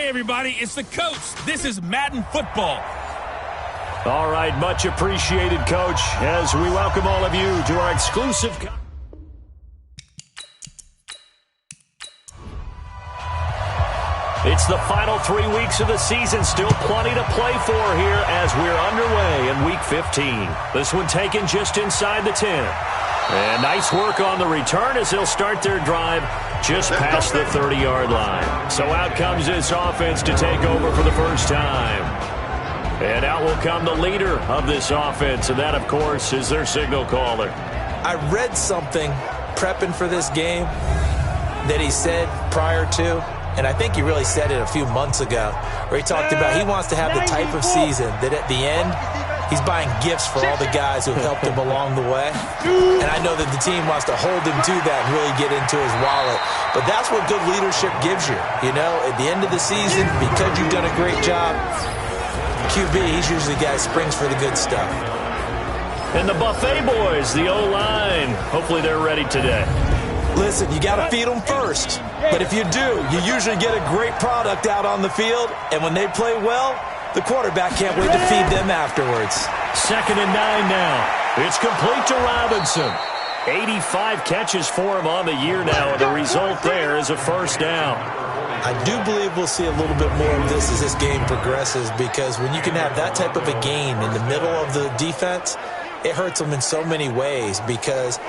Hey, everybody, it's the coach. This is Madden Football. All right, much appreciated, Coach, as we welcome all of you to our exclusive... It's the final 3 weeks of the season. Still plenty to play for here as we're underway in Week 15. This one taken just inside the 10. And nice work on the return as they'll start their drive just past the 30-yard line. So out comes this offense to take over for the first time. And out will come the leader of this offense, and that, of course, is their signal caller. I read something prepping for this game that he said prior to, and I think he really said it a few months ago, where he talked about he wants to have the type of season that at the end, he's buying gifts for all the guys who helped him along the way. And I know that the team wants to hold him to that and really get into his wallet. But that's what good leadership gives you. You know, at the end of the season, because you've done a great job, QB, he's usually the guy who springs for the good stuff. And the Buffet boys, the O-line, hopefully they're ready today. Listen, you got to feed them first. But if you do, you usually get a great product out on the field. And when they play well, the quarterback can't wait to feed them afterwards. 2nd and 9 now. It's complete to Robinson. 85 catches for him on the year now, and the result there is a first down. I do believe we'll see a little bit more of this as this game progresses, because when you can have that type of a gain in the middle of the defense, it hurts them in so many ways, because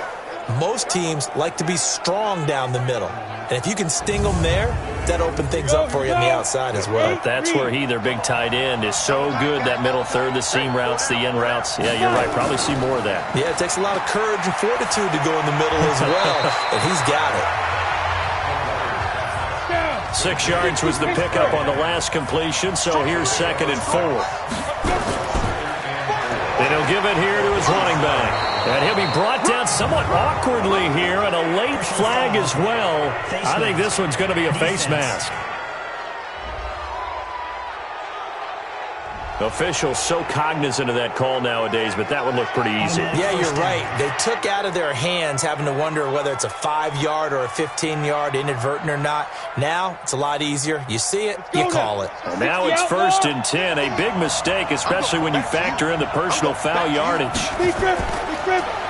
most teams like to be strong down the middle. And if you can sting them there, that opens things up for you on the outside as well. But that's where their big tight end, is so good, that middle third, the seam routes, the in routes. Yeah, you're right. Probably see more of that. Yeah, it takes a lot of courage and fortitude to go in the middle as well, and he's got it. 6 yards was the pickup on the last completion, so here's 2nd and 4. And he'll give it here to his running back. And he'll be brought down somewhat awkwardly here, and a late flag as well. I think this one's going to be a face mask. Officials so cognizant of that call nowadays, but that would look pretty easy. Yeah, you're right. They took out of their hands having to wonder whether it's a 5-yard or a 15-yard inadvertent or not. Now, it's a lot easier. You see it, you call it. Now it's 1st and 10. A big mistake, especially when you factor in the personal foul yardage.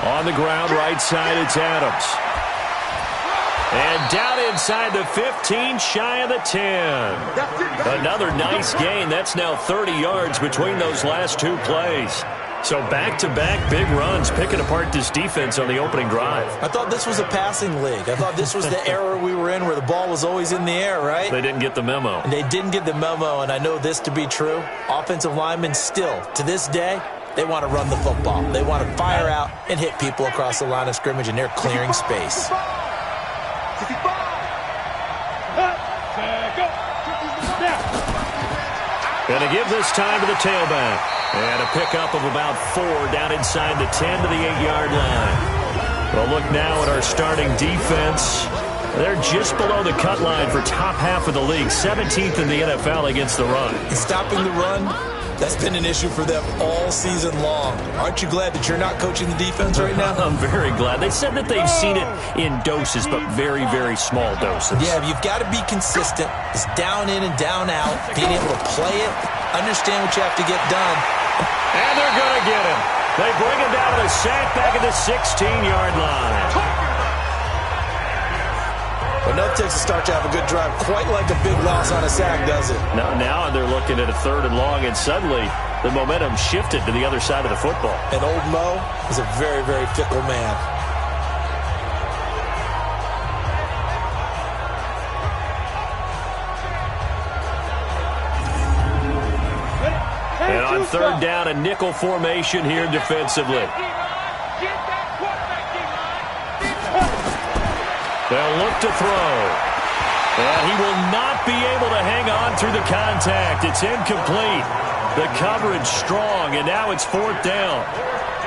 On the ground, right side, it's Adams. And down inside the 15, shy of the 10. Another nice gain. That's now 30 yards between those last 2 plays. So back-to-back big runs, picking apart this defense on the opening drive. I thought this was a passing league. I thought this was the era we were in where the ball was always in the air, right? They didn't get the memo. And they didn't get the memo, and I know this to be true. Offensive linemen still, to this day, they want to run the football. They want to fire out and hit people across the line of scrimmage, and they're clearing space. Going to give this time to the tailback. And a pickup of about 4 down inside the 10 to the 8-yard line. Well, look now at our starting defense. They're just below the cut line for top half of the league. 17th in the NFL against the run. Stopping the run, that's been an issue for them all season long. Aren't you glad that you're not coaching the defense right now? I'm very glad. They said that they've seen it in doses, but very, very small doses. Yeah, you've got to be consistent. It's down in and down out, being able to play it, understand what you have to get done. And they're going to get him. They bring him down to the sack back at the 16-yard line. But enough takes to start to have a good drive. Quite like a big loss on a sack, does it? Now they're looking at a 3rd and long, and suddenly the momentum shifted to the other side of the football. And old Mo is a very, very fickle man. And on 3rd down, a nickel formation here defensively. They'll look to throw. And he will not be able to hang on through the contact. It's incomplete. The coverage strong, and now it's 4th down.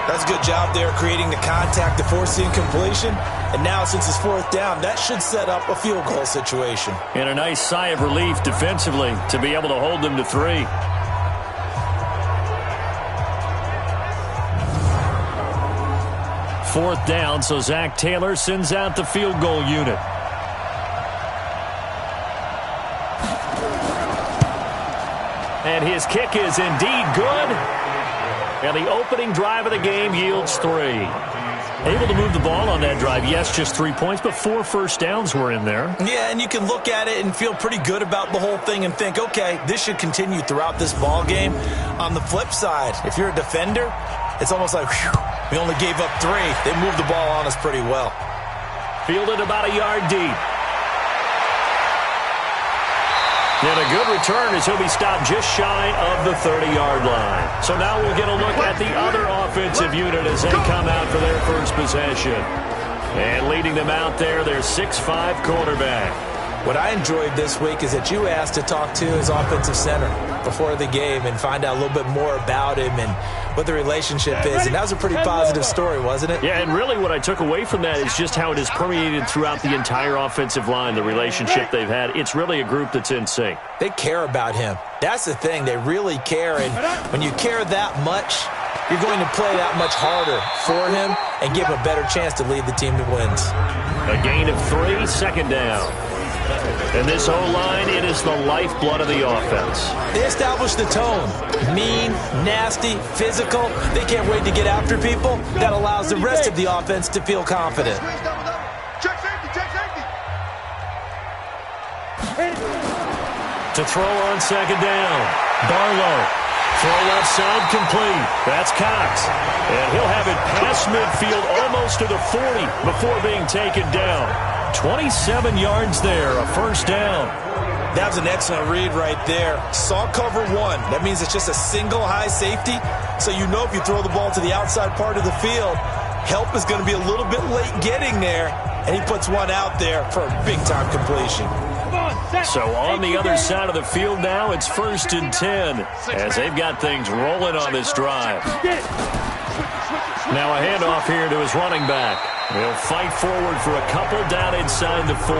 That's a good job there creating the contact to force the incompletion. And now since it's 4th down, that should set up a field goal situation. And a nice sigh of relief defensively to be able to hold them to 3. Fourth down, so Zach Taylor sends out the field goal unit. And his kick is indeed good. And the opening drive of the game yields 3. Able to move the ball on that drive. Yes, just 3 points, but 4 first downs were in there. Yeah, and you can look at it and feel pretty good about the whole thing and think, okay, this should continue throughout this ball game. On the flip side, if you're a defender, it's almost like, whew, we only gave up 3. They moved the ball on us pretty well. Fielded about a yard deep. And a good return as he'll be stopped just shy of the 30-yard line. So now we'll get a look at the other offensive unit as they come out for their first possession. And leading them out there, their 6'5" quarterback. What I enjoyed this week is that you asked to talk to his offensive center before the game and find out a little bit more about him and what the relationship is. And that was a pretty positive story, wasn't it? Yeah, and really what I took away from that is just how it has permeated throughout the entire offensive line, the relationship they've had. It's really a group that's in sync. They care about him. That's the thing. They really care. And when you care that much, you're going to play that much harder for him and give him a better chance to lead the team to wins. A gain of 3, second down. And this O-line, it is the lifeblood of the offense. They establish the tone. Mean, nasty, physical. They can't wait to get after people. That allows the rest of the offense to feel confident. To throw on second down. Barlow. Throw left side complete. That's Cox. And he'll have it past midfield almost to the 40 before being taken down. 27 yards there, a first down. That was an excellent read right there. Saw cover 1. That means it's just a single high safety. So you know if you throw the ball to the outside part of the field, help is going to be a little bit late getting there. And he puts one out there for a big-time completion. So on the other side of the field now, it's 1st and 10 as they've got things rolling on this drive. Now a handoff here to his running back. They'll fight forward for a couple down inside the 40.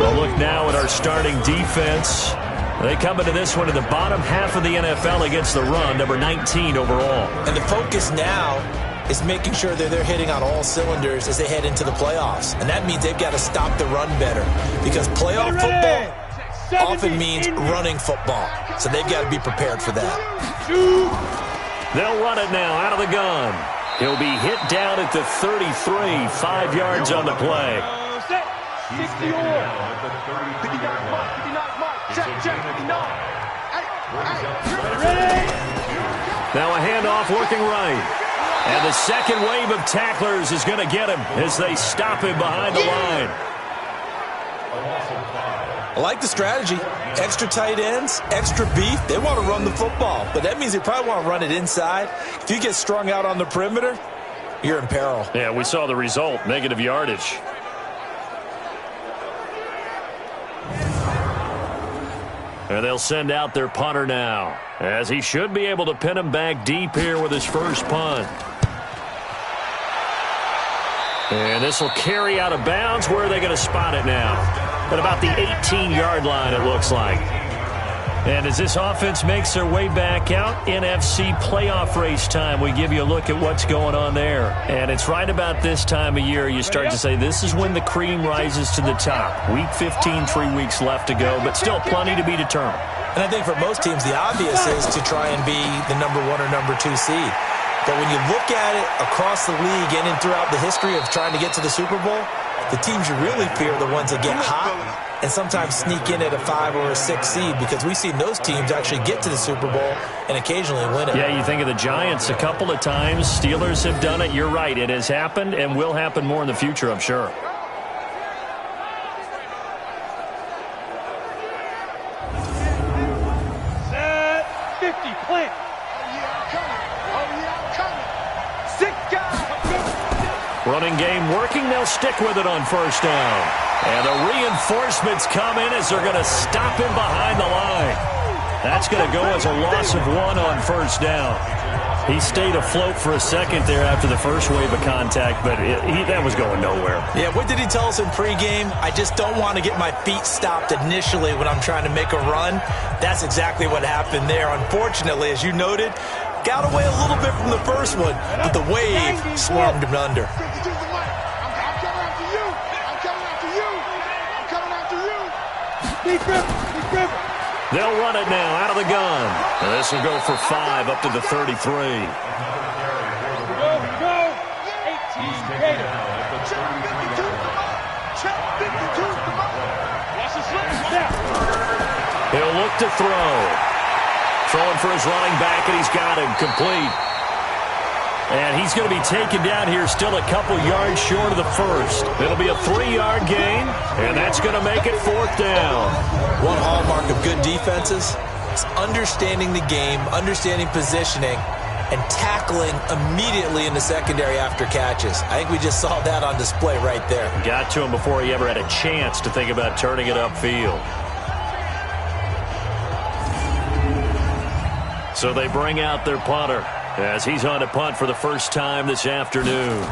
We'll look now at our starting defense. They come into this one in the bottom half of the NFL against the run, number 19 overall. And the focus now is making sure that they're hitting on all cylinders as they head into the playoffs. And that means they've got to stop the run better because playoff football often means running football. So they've got to be prepared for that. They'll run it now out of the gun. He'll be hit down at the 33, 5 yards on the play. Now a handoff working right. And the second wave of tacklers is going to get him as they stop him behind the line. I like the strategy. Extra tight ends, extra beef. They want to run the football, but that means they probably want to run it inside. If you get strung out on the perimeter, you're in peril. Yeah, we saw the result, negative yardage. And they'll send out their punter now, as he should be able to pin him back deep here with his first punt. And this will carry out of bounds. Where are they going to spot it now? At about the 18-yard line, it looks like. And as this offense makes their way back out, NFC playoff race time, we give you a look at what's going on there. And it's right about this time of year you start to say this is when the cream rises to the top. Week 15, 3 weeks left to go, but still plenty to be determined. And I think for most teams, the obvious is to try and be the number 1 or number 2 seed. But when you look at it across the league and in throughout the history of trying to get to the Super Bowl, the teams you really fear are the ones that get hot and sometimes sneak in at a 5 or a 6 seed, because we've seen those teams actually get to the Super Bowl and occasionally win it. Yeah, you think of the Giants a couple of times. Steelers have done it. You're right. It has happened and will happen more in the future, I'm sure. Set 50, plant. Running game working. They'll stick with it on first down. And the reinforcements come in as they're going to stop him behind the line. That's going to go as a loss of 1 on first down. He stayed afloat for a second there after the first wave of contact, but that was going nowhere. Yeah, what did he tell us in pregame? I just don't want to get my feet stopped initially when I'm trying to make a run. That's exactly what happened there. Unfortunately, as you noted, got away a little bit from the first one, but the wave swarmed him under. They'll run it now out of the gun. And this will go for 5 up to the 33. Go. 18 Gator. Check 52. Check 52. Watch the slip. Now. He'll look to throw. Throwing for his running back, and he's got him complete. And he's going to be taken down here still a couple yards short of the first. It'll be a 3-yard gain, and that's going to make it 4th down. One hallmark of good defenses is understanding the game, understanding positioning, and tackling immediately in the secondary after catches. I think we just saw that on display right there. Got to him before he ever had a chance to think about turning it upfield. So they bring out their punter as he's on to punt for the first time this afternoon.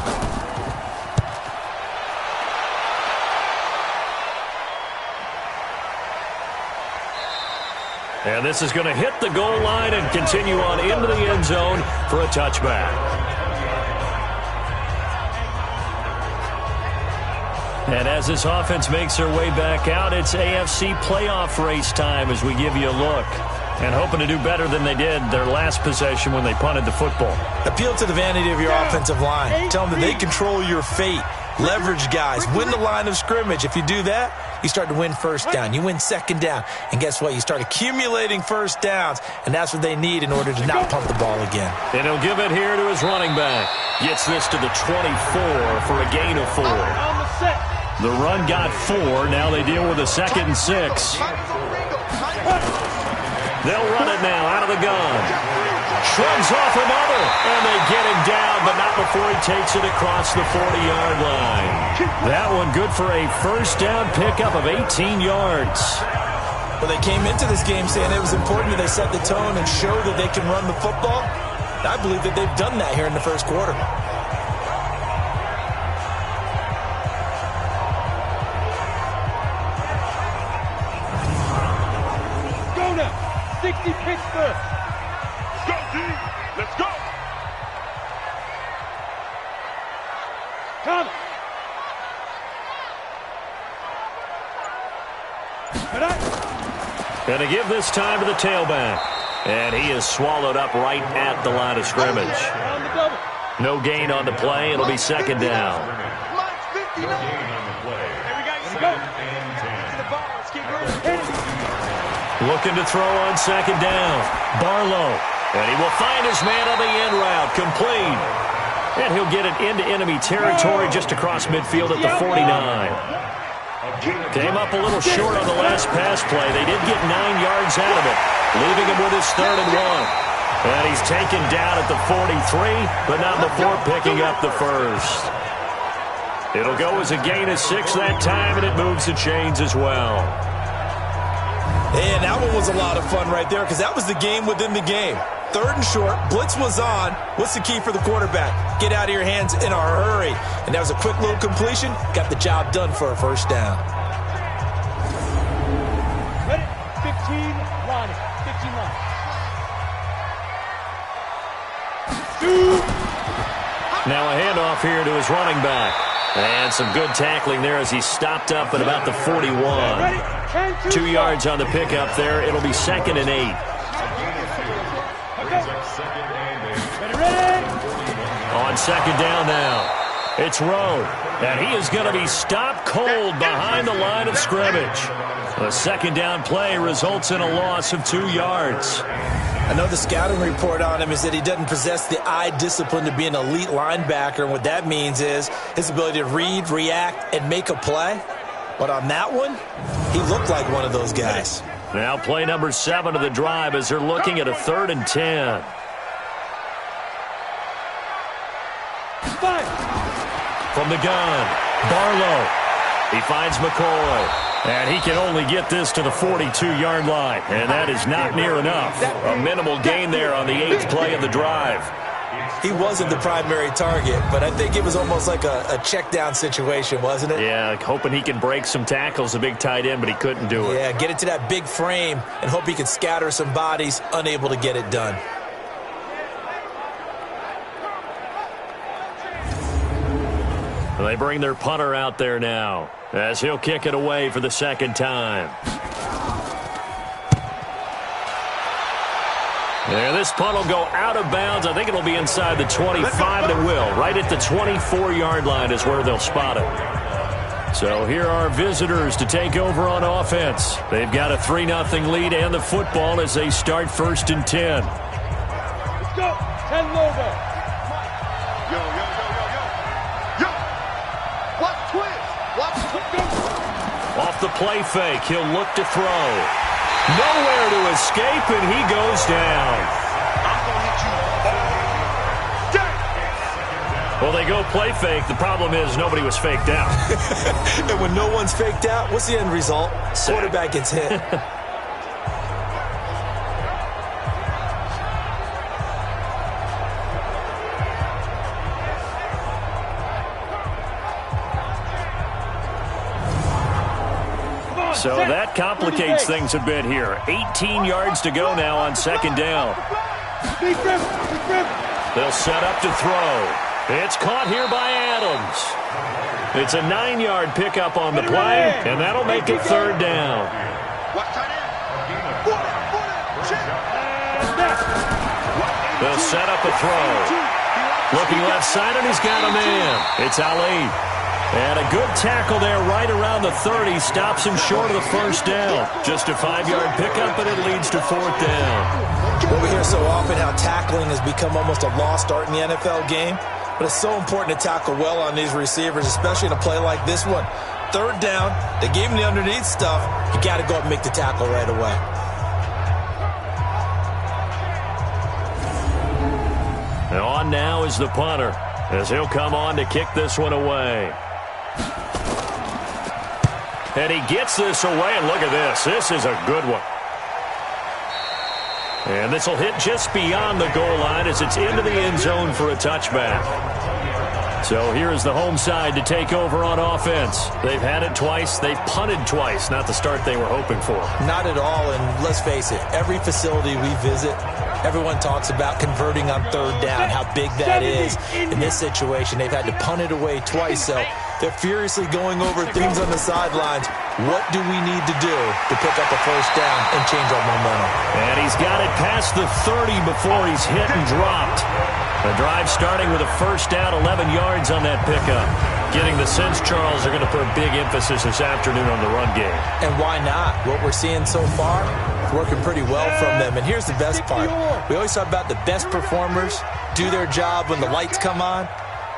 And this is going to hit the goal line and continue on into the end zone for a touchback. And as this offense makes their way back out, it's AFC playoff race time as we give you a look. And hoping to do better than they did their last possession when they punted the football. Appeal to the vanity of your offensive line. Tell them that they control your fate. Leverage guys. Win the line of scrimmage. If you do that, you start to win first down. You win second down. And guess what? You start accumulating first downs. And that's what they need in order to not punt the ball again. And he'll give it here to his running back. Gets this to the 24 for a gain of 4. The run got 4. Now they deal with a 2nd and 6. They'll run it now out of the gun. Shrugs off another, and they get him down, but not before he takes it across the 40-yard line. That one good for a first down pickup of 18 yards. Well, they came into this game saying it was important that they set the tone and show that they can run the football. I believe that they've done that here in the first quarter. Go now. 60 Pittsburgh. Go, D. Let's go. Come. Going to give this time to the tailback. And he is swallowed up right at the line of scrimmage. No gain on the play. It'll be 2nd down. Looking to throw on 2nd down. Barlow. And he will find his man on the end route. Complete. And he'll get it into enemy territory just across midfield at the 49. Came up a little short on the last pass play. They did get 9 yards out of it, leaving him with his 3rd and 1. And he's taken down at the 43, but not before picking up the first. It'll go as a gain of 6 that time, and it moves the chains as well. And that one was a lot of fun right there because that was the game within the game. 3rd and short, blitz was on. What's the key for the quarterback? Get out of your hands in a hurry. And that was a quick little completion. Got the job done for a first down. Ready? 15 line. 15 line. Now a handoff here to his running back. And some good tackling there as he stopped up at about the 41. 2 yards on the pickup there. It'll be 2nd and 8. On 2nd down now. It's Rowe. And he is going to be stopped cold behind the line of scrimmage. The 2nd down play results in a loss of 2 yards. I know the scouting report on him is that he doesn't possess the eye discipline to be an elite linebacker. And what that means is his ability to read, react, and make a play. But on that one, he looked like one of those guys. Now play number 7 of the drive as they're looking at a 3rd and 10. From the gun, Barlow. He finds McCoy. And he can only get this to the 42-yard line. And that is not near enough. A minimal gain there on the 8th play of the drive. He wasn't the primary target, but I think it was almost like a check down situation, wasn't it? Yeah, hoping he can break some tackles, a big tight end, but he couldn't do it. Yeah, get it to that big frame and hope he can scatter some bodies, unable to get it done. They bring their punter out there now as he'll kick it away for the 2nd time. And this punt will go out of bounds. I think it'll be inside the 25, and it will. Right at the 24-yard line is where they'll spot it. So here are visitors to take over on offense. They've got a 3-0 lead and the football as they start 1st and 10. Let's go. 10 logo. Yo, yo, yo, yo, yo. Yo. Watch twist. Watch twist. Off the play fake, he'll look to throw. Nowhere to escape, and he goes down. I'm going to hit you. Well, they go play fake. The problem is nobody was faked out. And when no one's faked out, what's the end result? Quarterback gets hit. So that complicates things a bit here. 18 yards to go now on 2nd down. They'll set up to throw. It's caught here by Adams. It's a 9-yard pickup on the play, and that'll make it 3rd down. They'll set up a throw. Looking left side, and he's got a man. It's Ali. And a good tackle there right around the 30. Stops him short of the 1st down. Just a 5-yard pickup, and it leads to 4th down. Well, we hear so often how tackling has become almost a lost art in the NFL game. But it's so important to tackle well on these receivers, especially in a play like this one. 3rd down, they gave him the underneath stuff. You got to go up and make the tackle right away. And on now is the punter, as he'll come on to kick this one away. And he gets this away, and look at this. This is a good one. And this will hit just beyond the goal line as it's into the end zone for a touchback. So here is the home side to take over on offense. They've had it twice. They've punted twice. Not the start they were hoping for. Not at all, and let's face it, every facility we visit, everyone talks about converting on 3rd down, how big that is. In this situation, they've had to punt it away twice, so they're furiously going over things on the sidelines. What do we need to do to pick up a 1st down and change our momentum? And he's got it past the 30 before he's hit and dropped. The drive starting with a 1st down, 11 yards on that pickup. Getting the sense, Charles, are going to put a big emphasis this afternoon on the run game. And why not? What we're seeing so far is working pretty well from them. And here's the best part. We always talk about the best performers do their job when the lights come on.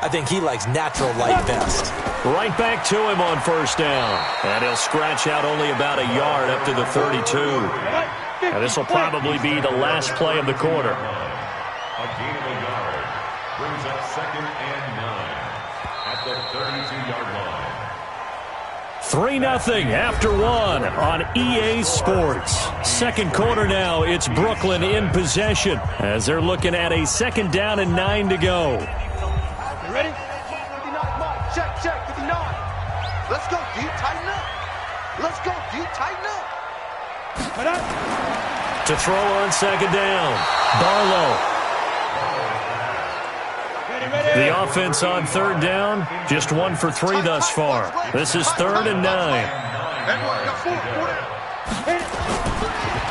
I think he likes natural light best. Right back to him on 1st down. And he'll scratch out only about a yard up to the 32. And this will probably be the last play of the quarter. A gain of a yard brings up 2nd and 9 at the 32-yard line. 3-0 after 1 on EA Sports. 2nd quarter now, it's Brooklyn in possession as they're looking at a 2nd down and 9 to go. You ready? 59, check, 59. Let's go, deep, tighten up. Let's go, deep, tighten up. To throw on 2nd down, Barlow. The offense on 3rd down, just 1 for 3 thus far. This is 3rd and 9.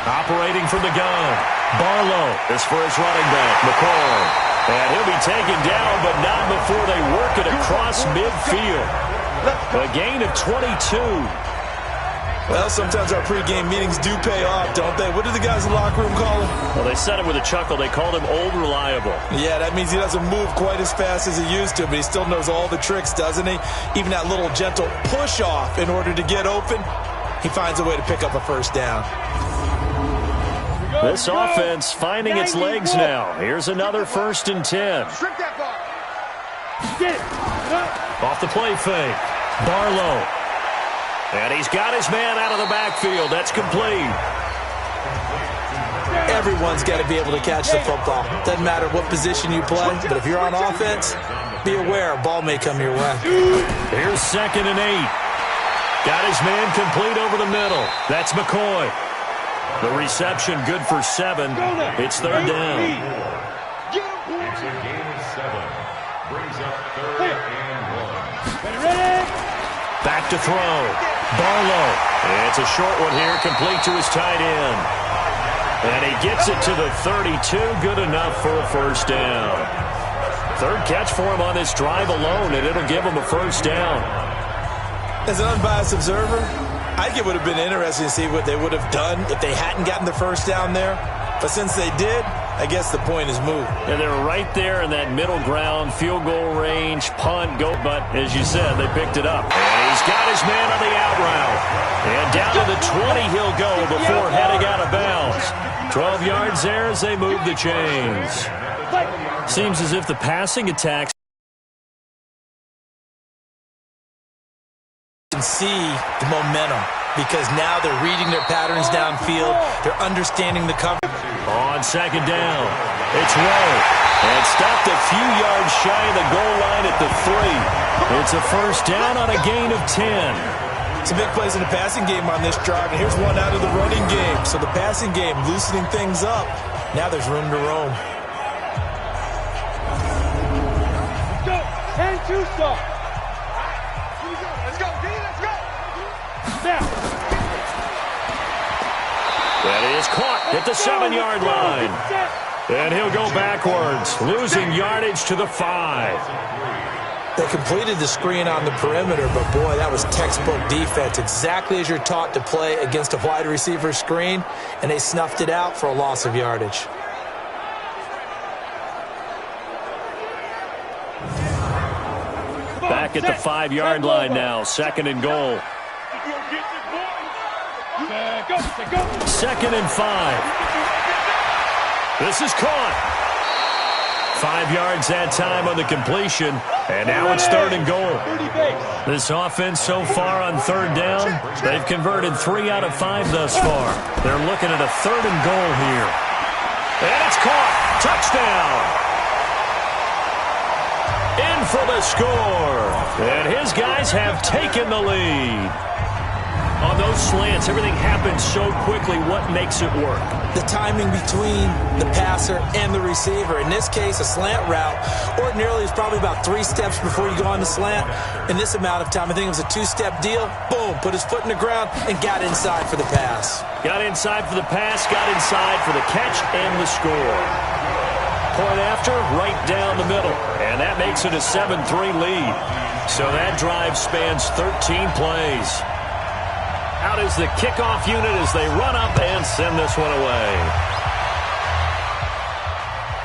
Operating from the gun, Barlow is for his running back, McCoy. And he'll be taken down, but not before they work it across midfield. A gain of 22. Well, sometimes our pregame meetings do pay off, don't they? What do the guys in the locker room call him? Well, they said it with a chuckle. They called him Old Reliable. Yeah, that means he doesn't move quite as fast as he used to, but he still knows all the tricks, doesn't he? Even that little gentle push-off in order to get open, he finds a way to pick up a 1st down. This offense finding its legs now. Here's another 1st and 10. Off the play fake, Barlow. And he's got his man out of the backfield. That's complete. Everyone's got to be able to catch the football. Doesn't matter what position you play, but if you're on offense, be aware a ball may come your way. Here's 2nd and 8. Got his man complete over the middle. That's McCoy. The reception good for 7. It's 3rd down. It's a gain of 7. Brings up 3rd and 1. Back to throw. Barlow. It's a short one here, complete to his tight end. And he gets it to the 32. Good enough for a first down. Third catch for him on this drive alone, and it'll give him a first down. As an unbiased observer, I think it would have been interesting to see what they would have done if they hadn't gotten the first down there. But since they did, I guess the point is moot. And they're right there in that middle ground, field goal range, punt, go. But as you said, they picked it up. And he's got his man on the out route. And down to the 20 he'll go before heading out of bounds. 12 yards there as they move the chains. Seems as if the passing attacks can see the momentum because now they're reading their patterns downfield. They're understanding the cover. On second down, it's Rowe. And stopped a few yards shy of the goal line at the 3. It's a first down on a gain of 10. Some big plays in the passing game on this drive, and here's one out of the running game. So the passing game loosening things up. Now there's room to roam. Let's go. 10-2 stop. Let's go, D. Let's go. Now. That is caught at the 7-yard line. And he'll go backwards, losing yardage to the 5. They completed the screen on the perimeter, but boy, that was textbook defense. Exactly as you're taught to play against a wide receiver screen, and they snuffed it out for a loss of yardage. Back at the 5-yard line now, second and goal. Second and 5. This is caught. 5 yards that time on the completion, and now it's third and goal. This offense so far on third down, they've converted 3 out of 5 thus far. They're looking at a third and goal here. And it's caught. Touchdown. In for the score. And his guys have taken the lead. On those slants, everything happens so quickly. What makes it work? The timing between the passer and the receiver. In this case, a slant route ordinarily is probably about 3 steps before you go on the slant. In this amount of time, I think it was a 2-step deal. Boom, put his foot in the ground and got inside for the pass. Got inside for the pass, got inside for the catch and the score. Point after, right down the middle. And that makes it a 7-3 lead. So that drive spans 13 plays. Out is the kickoff unit as they run up and send this one away.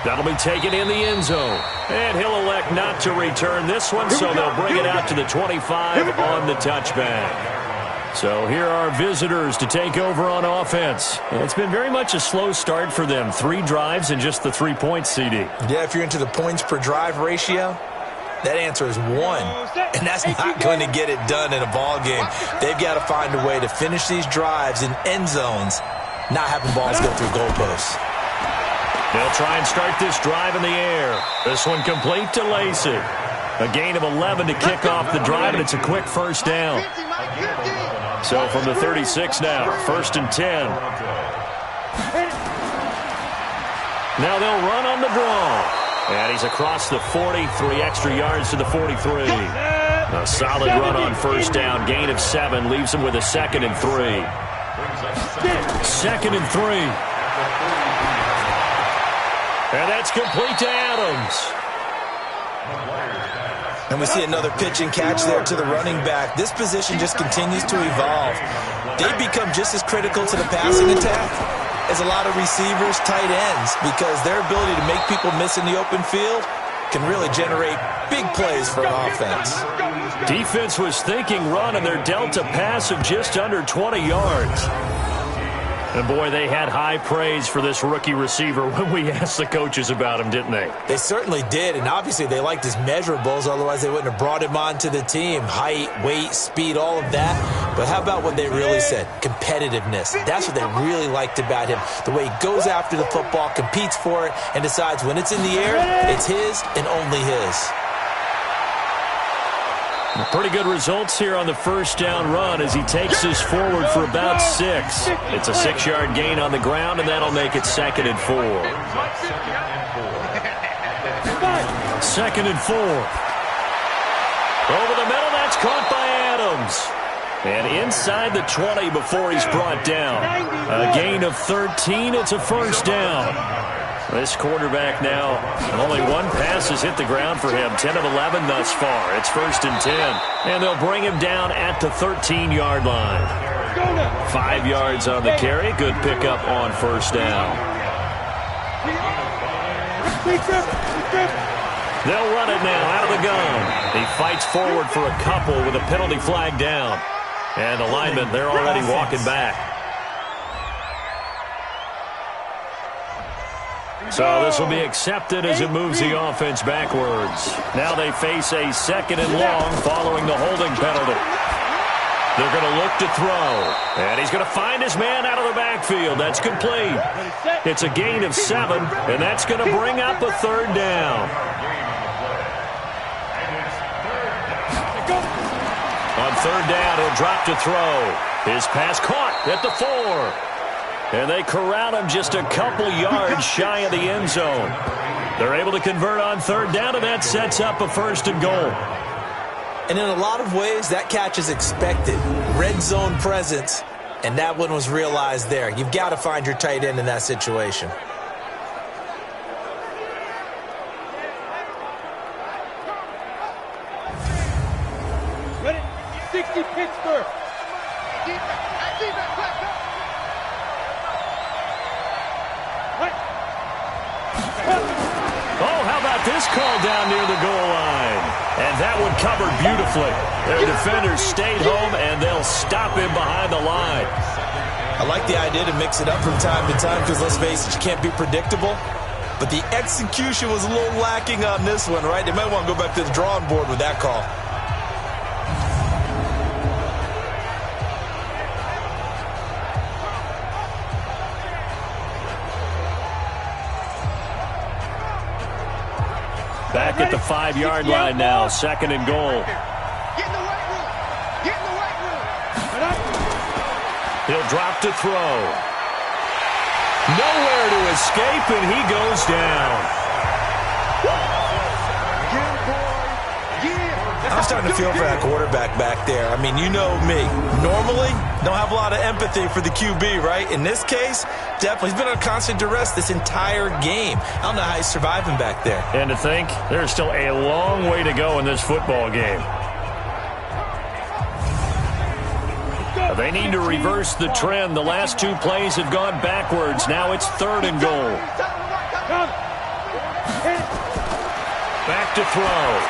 That'll be taken in the end zone. And he'll elect not to return this one, so they'll bring it out to the 25 on the touchback. So here are visitors to take over on offense. It's been very much a slow start for them. 3 drives and just the 3 points, CD. Yeah, if you're into the points per drive ratio, that answer is 1, and that's not going to get it done in a ball game. They've got to find a way to finish these drives in end zones, not having balls go through goalposts. They'll try and start this drive in the air. This one complete to Lacey. A gain of 11 to kick off the drive, and it's a quick first down. So from the 36 now, first and 10. Now they'll run on the draw. And he's across the 40, 3 extra yards to the 43. A solid run on first down, gain of 7, leaves him with a 2nd and 3. 2nd and 3. And that's complete to Adams. And we see another pitch and catch there to the running back. This position just continues to evolve. They become just as critical to the passing attack as a lot of receivers, tight ends, because their ability to make people miss in the open field can really generate big plays for an offense. Defense was thinking run, and they're dealt a pass of just under 20 yards. And, boy, they had high praise for this rookie receiver when we asked the coaches about him, didn't they? They certainly did, and obviously they liked his measurables, otherwise they wouldn't have brought him onto the team. Height, weight, speed, all of that. But how about what they really said? Competitiveness. That's what they really liked about him. The way he goes after the football, competes for it, and decides when it's in the air, it's his and only his. Pretty good results here on the first down run as he takes this forward for about 6. It's a 6-yard gain on the ground, and that'll make it 2nd and 4. 2nd and 4. Over the middle, that's caught by Adams. And inside the 20 before he's brought down. A gain of 13. It's a first down. This quarterback now, only one pass has hit the ground for him. 10 of 11 thus far. It's 1st and 10. And they'll bring him down at the 13-yard line. 5 yards on the carry. Good pickup on first down. They'll run it now out of the gun. He fights forward for a couple with a penalty flag down. And the linemen, they're already walking back. So this will be accepted as it moves the offense backwards. Now they face a 2nd and long following the holding penalty. They're going to look to throw. And he's going to find his man out of the backfield. That's complete. It's a gain of 7, and that's going to bring up a 3rd down. On 3rd down, he'll drop to throw. His pass caught at the 4. And they corral him just a couple yards shy of the end zone. They're able to convert on 3rd down, and that sets up a 1st and goal. And in a lot of ways, that catch is expected. Red zone presence, and that one was realized there. You've got to find your tight end in that situation. Ready? 60 Pittsburgh. Oh, how about this call down near the goal line? And that one covered beautifully. Their defenders stayed home, and they'll stop him behind the line. I like the idea to mix it up from time to time because, let's face it, you can't be predictable. But the execution was a little lacking on this one, right? They might want to go back to the drawing board with that call. Back at the 5-yard line now, 2nd and goal. Get in the right room. Get in the right room. He'll drop to throw. Nowhere to escape, and he goes down. I'm starting to feel for that quarterback back there. I mean, you know me. Normally, don't have a lot of empathy for the QB, right? In this case, definitely. He's been under constant duress this entire game. I don't know how he's surviving back there. And to think, there's still a long way to go in this football game. They need to reverse the trend. The last 2 plays have gone backwards. Now it's 3rd and goal. Back to throw.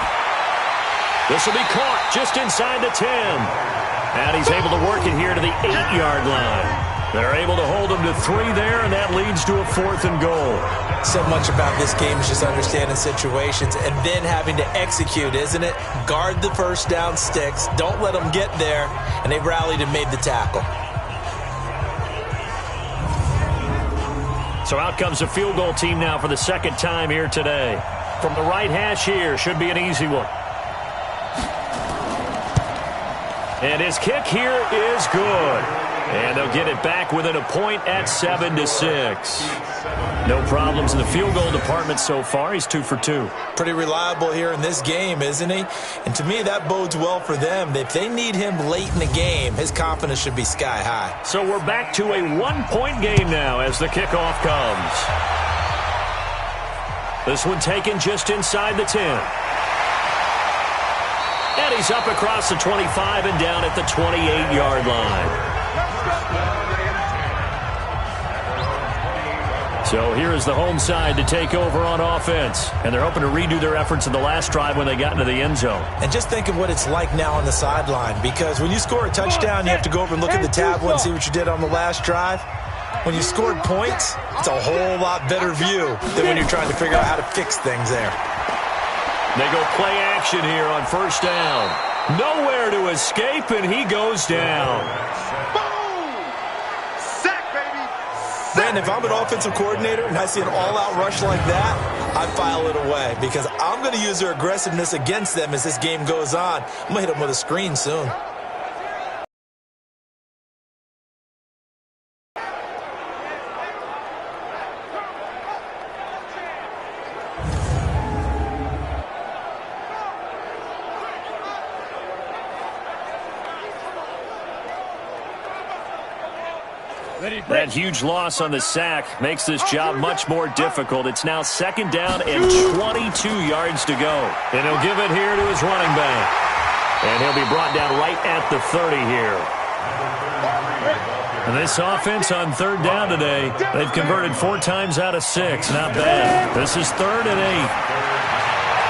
This will be caught just inside the 10. And he's able to work it here to the 8-yard line. They're able to hold him to 3 there, and that leads to a 4th and goal. So much about this game is just understanding situations and then having to execute, isn't it? Guard the first down sticks. Don't let them get there. And they rallied and made the tackle. So out comes the field goal team now for the 2nd time here today. From the right hash here, should be an easy one. And his kick here is good. And they'll get it back within a point at 7-6. No problems in the field goal department so far. He's 2 for 2. Pretty reliable here in this game, isn't he? And to me, that bodes well for them. If they need him late in the game, his confidence should be sky high. So we're back to a 1-point game now as the kickoff comes. This one taken just inside the 10. And he's up across the 25 and down at the 28-yard line. So here is the home side to take over on offense. And they're hoping to redo their efforts in the last drive when they got into the end zone. And just think of what it's like now on the sideline. Because when you score a touchdown, you have to go over and look at the tablet and see what you did on the last drive. When you scored points, it's a whole lot better view than when you're trying to figure out how to fix things there. They go play action here on first down. Nowhere to escape, and he goes down. Boom! Sack, baby! Man, if I'm an offensive coordinator and I see an all-out rush like that, I file it away because I'm going to use their aggressiveness against them as this game goes on. I'm going to hit them with a screen soon. That huge loss on the sack makes this job much more difficult. It's now 2nd down and 22 yards to go. And he'll give it here to his running back. And he'll be brought down right at the 30 here. And this offense on 3rd down today, they've converted 4 times out of 6. Not bad. This is 3rd and 8.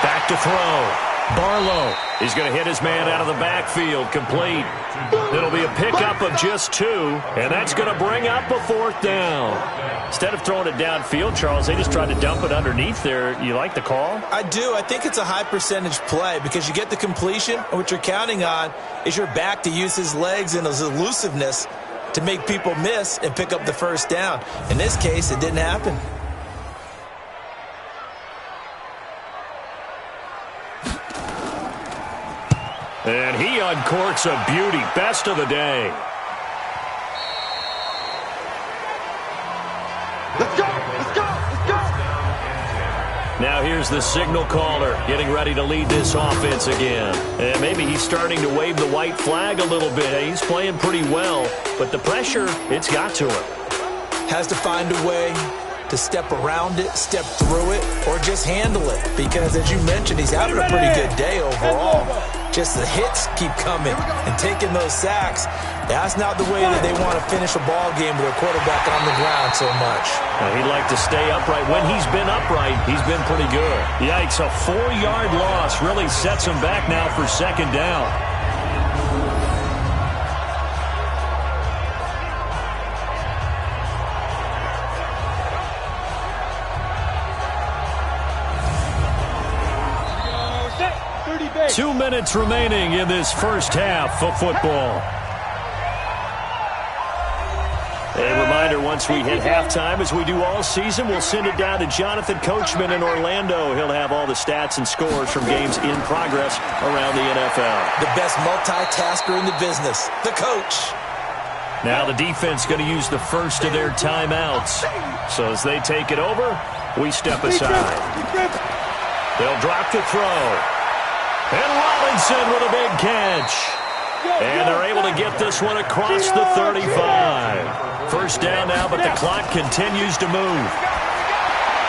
Back to throw. Barlow is going to hit his man out of the backfield. Complete. It'll be a pickup of just 2, and that's going to bring up a 4th down. Instead of throwing it downfield, Charles, they just tried to dump it underneath there. You like the call? I do. I think it's a high percentage play because you get the completion, and what you're counting on is your back to use his legs and his elusiveness to make people miss and pick up the 1st down. In this case, it didn't happen. And he uncorks a beauty. Best of the day. Let's go! Let's go! Let's go! Now here's the signal caller getting ready to lead this offense again. And maybe he's starting to wave the white flag a little bit. He's playing pretty well, but the pressure, it's got to him. Has to find a way to step around it, step through it, or just handle it. Because as you mentioned, he's having a pretty good day overall. Just the hits keep coming and taking those sacks. That's not the way that they want to finish a ball game with their quarterback on the ground so much. He'd like to stay upright. When he's been upright, he's been pretty good. Yikes, a 4-yard loss really sets him back now for 2nd down. Base. 2 minutes remaining in this first half of football. A reminder, once we hit halftime, as we do all season, we'll send it down to Jonathan Coachman in Orlando. He'll have all the stats and scores from games in progress around the NFL. The best multitasker in the business, the coach. Now the defense going to use the first of their timeouts. So as they take it over, we step aside. They'll drop to throw. And Robinson with a big catch. And they're able to get this one across the 35. First down now, but the clock continues to move.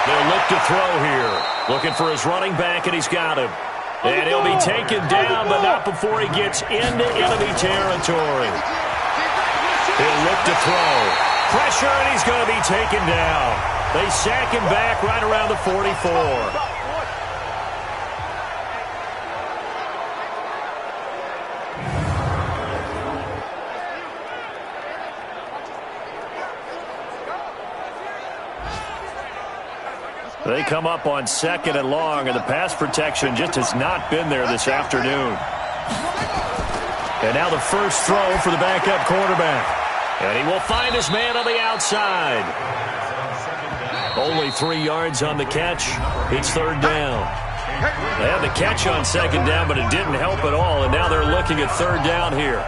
They'll look to throw here. Looking for his running back, and he's got him. And he'll be taken down, but not before he gets into enemy territory. He'll look to throw. Pressure, and he's going to be taken down. They sack him back right around the 44. They come up on 2nd and long, and the pass protection just has not been there this afternoon. And now the first throw for the backup quarterback. And he will find his man on the outside. Only 3 yards on the catch. It's 3rd down. They had the catch on 2nd down, but it didn't help at all, and now they're looking at 3rd down here.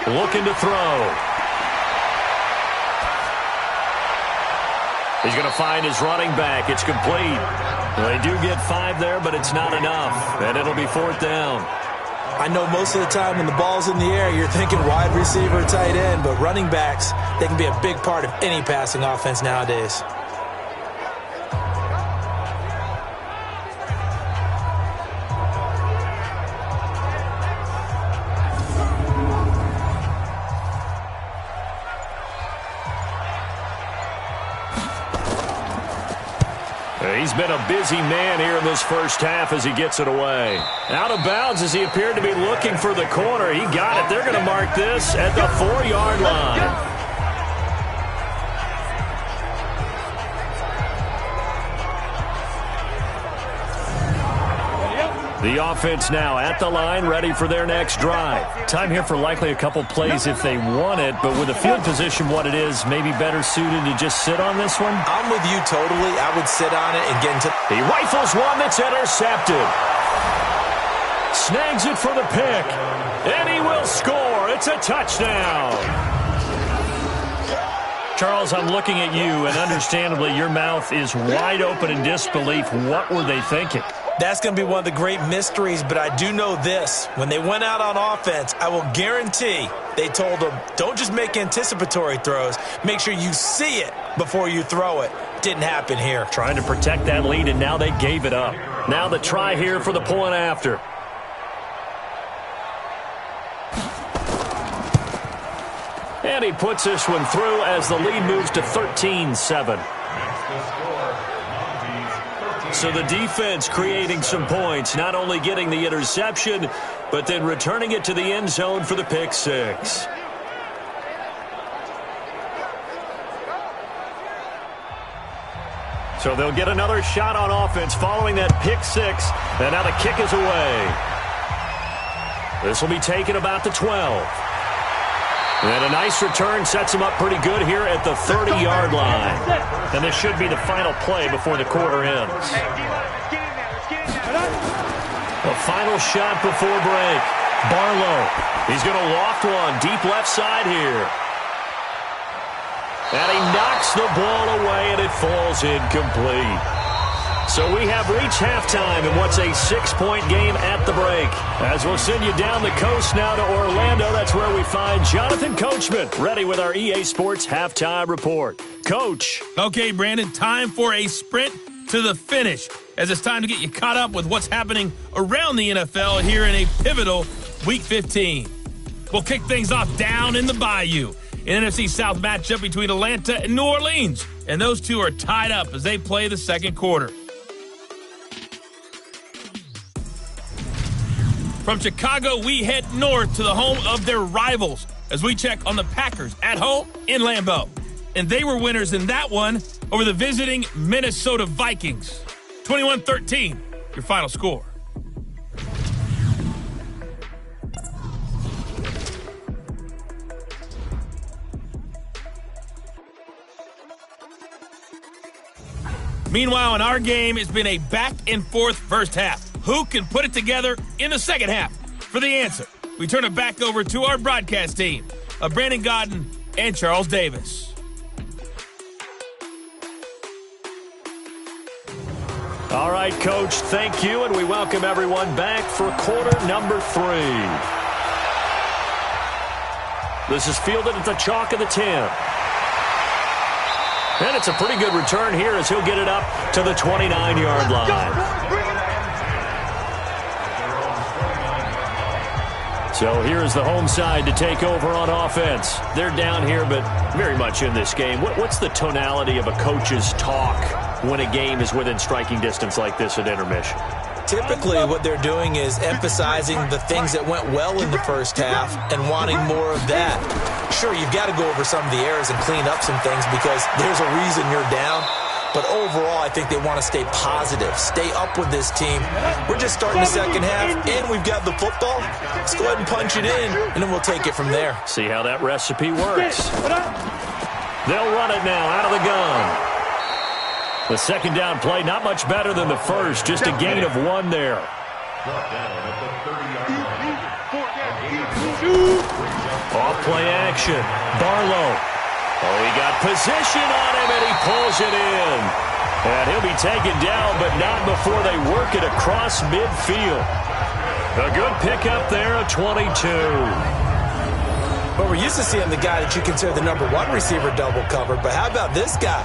Looking to throw. He's going to find his running back. It's complete. Well, they do get 5 there, but it's not enough. And it'll be 4th down. I know most of the time when the ball's in the air, you're thinking wide receiver, tight end, but running backs, they can be a big part of any passing offense nowadays. He's been a busy man here in this first half as he gets it away. Out of bounds as he appeared to be looking for the corner. He got it. They're going to mark this at the 4-yard line. The offense now at the line, ready for their next drive. Time here for likely a couple plays if they want it, but with the field position what it is, maybe better suited to just sit on this one? I'm with you totally. I would sit on it and get into... He rifles one that's intercepted. Snags it for the pick. And he will score. It's a touchdown. Charles, I'm looking at you, and understandably, your mouth is wide open in disbelief. What were they thinking? That's going to be one of the great mysteries, but I do know this. When they went out on offense, I will guarantee they told them, don't just make anticipatory throws. Make sure you see it before you throw it. Didn't happen here. Trying to protect that lead, and now they gave it up. Now the try here for the point after. And he puts this one through as the lead moves to 13-7. So the defense creating some points, not only getting the interception, but then returning it to the end zone for the pick six. So they'll get another shot on offense following that pick six, and now the kick is away. This will be taken about the 12. And a nice return sets him up pretty good here at the 30-yard line. And this should be the final play before the quarter ends. The final shot before break. Barlow. He's going to loft one deep left side here. And he knocks the ball away, and it falls incomplete. So we have reached halftime in what's a 6-point game at the break. As we'll send you down the coast now to Orlando, that's where we find Jonathan Coachman, ready with our EA Sports Halftime Report. Coach. Okay, Brandon, time for a sprint to the finish, as it's time to get you caught up with what's happening around the NFL here in a pivotal Week 15. We'll kick things off down in the Bayou. An NFC South matchup between Atlanta and New Orleans. And those two are tied up as they play the second quarter. From Chicago, we head north to the home of their rivals as we check on the Packers at home in Lambeau. And they were winners in that one over the visiting Minnesota Vikings. 21-13, your final score. Meanwhile, in our game, it's been a back-and-forth first half. Who can put it together in the second half? For the answer, we turn it back over to our broadcast team of Brandon Godden and Charles Davis. All right, Coach, thank you, and we welcome everyone back for quarter number 3. This is fielded at the chalk of the 10. And it's a pretty good return here as he'll get it up to the 29-yard line. So here's the home side to take over on offense. They're down here, but very much in this game. What's the tonality of a coach's talk when a game is within striking distance like this at intermission? Typically, what they're doing is emphasizing the things that went well in the first half and wanting more of that. Sure, you've got to go over some of the errors and clean up some things because there's a reason you're down. But overall, I think they want to stay positive, stay up with this team. We're just starting the second half, and we've got the football. Let's go ahead and punch it in, and then we'll take it from there. See how that recipe works. They'll run it now out of the gun. The second down play, not much better than the first, just a gain of 1 there. Off play action. Barlow. Oh, he got position on him, and he pulls it in. And he'll be taken down, but not before they work it across midfield. A good pickup there, a 22. Well, we're used to seeing the guy that you consider the number 1 receiver double covered, but how about this guy?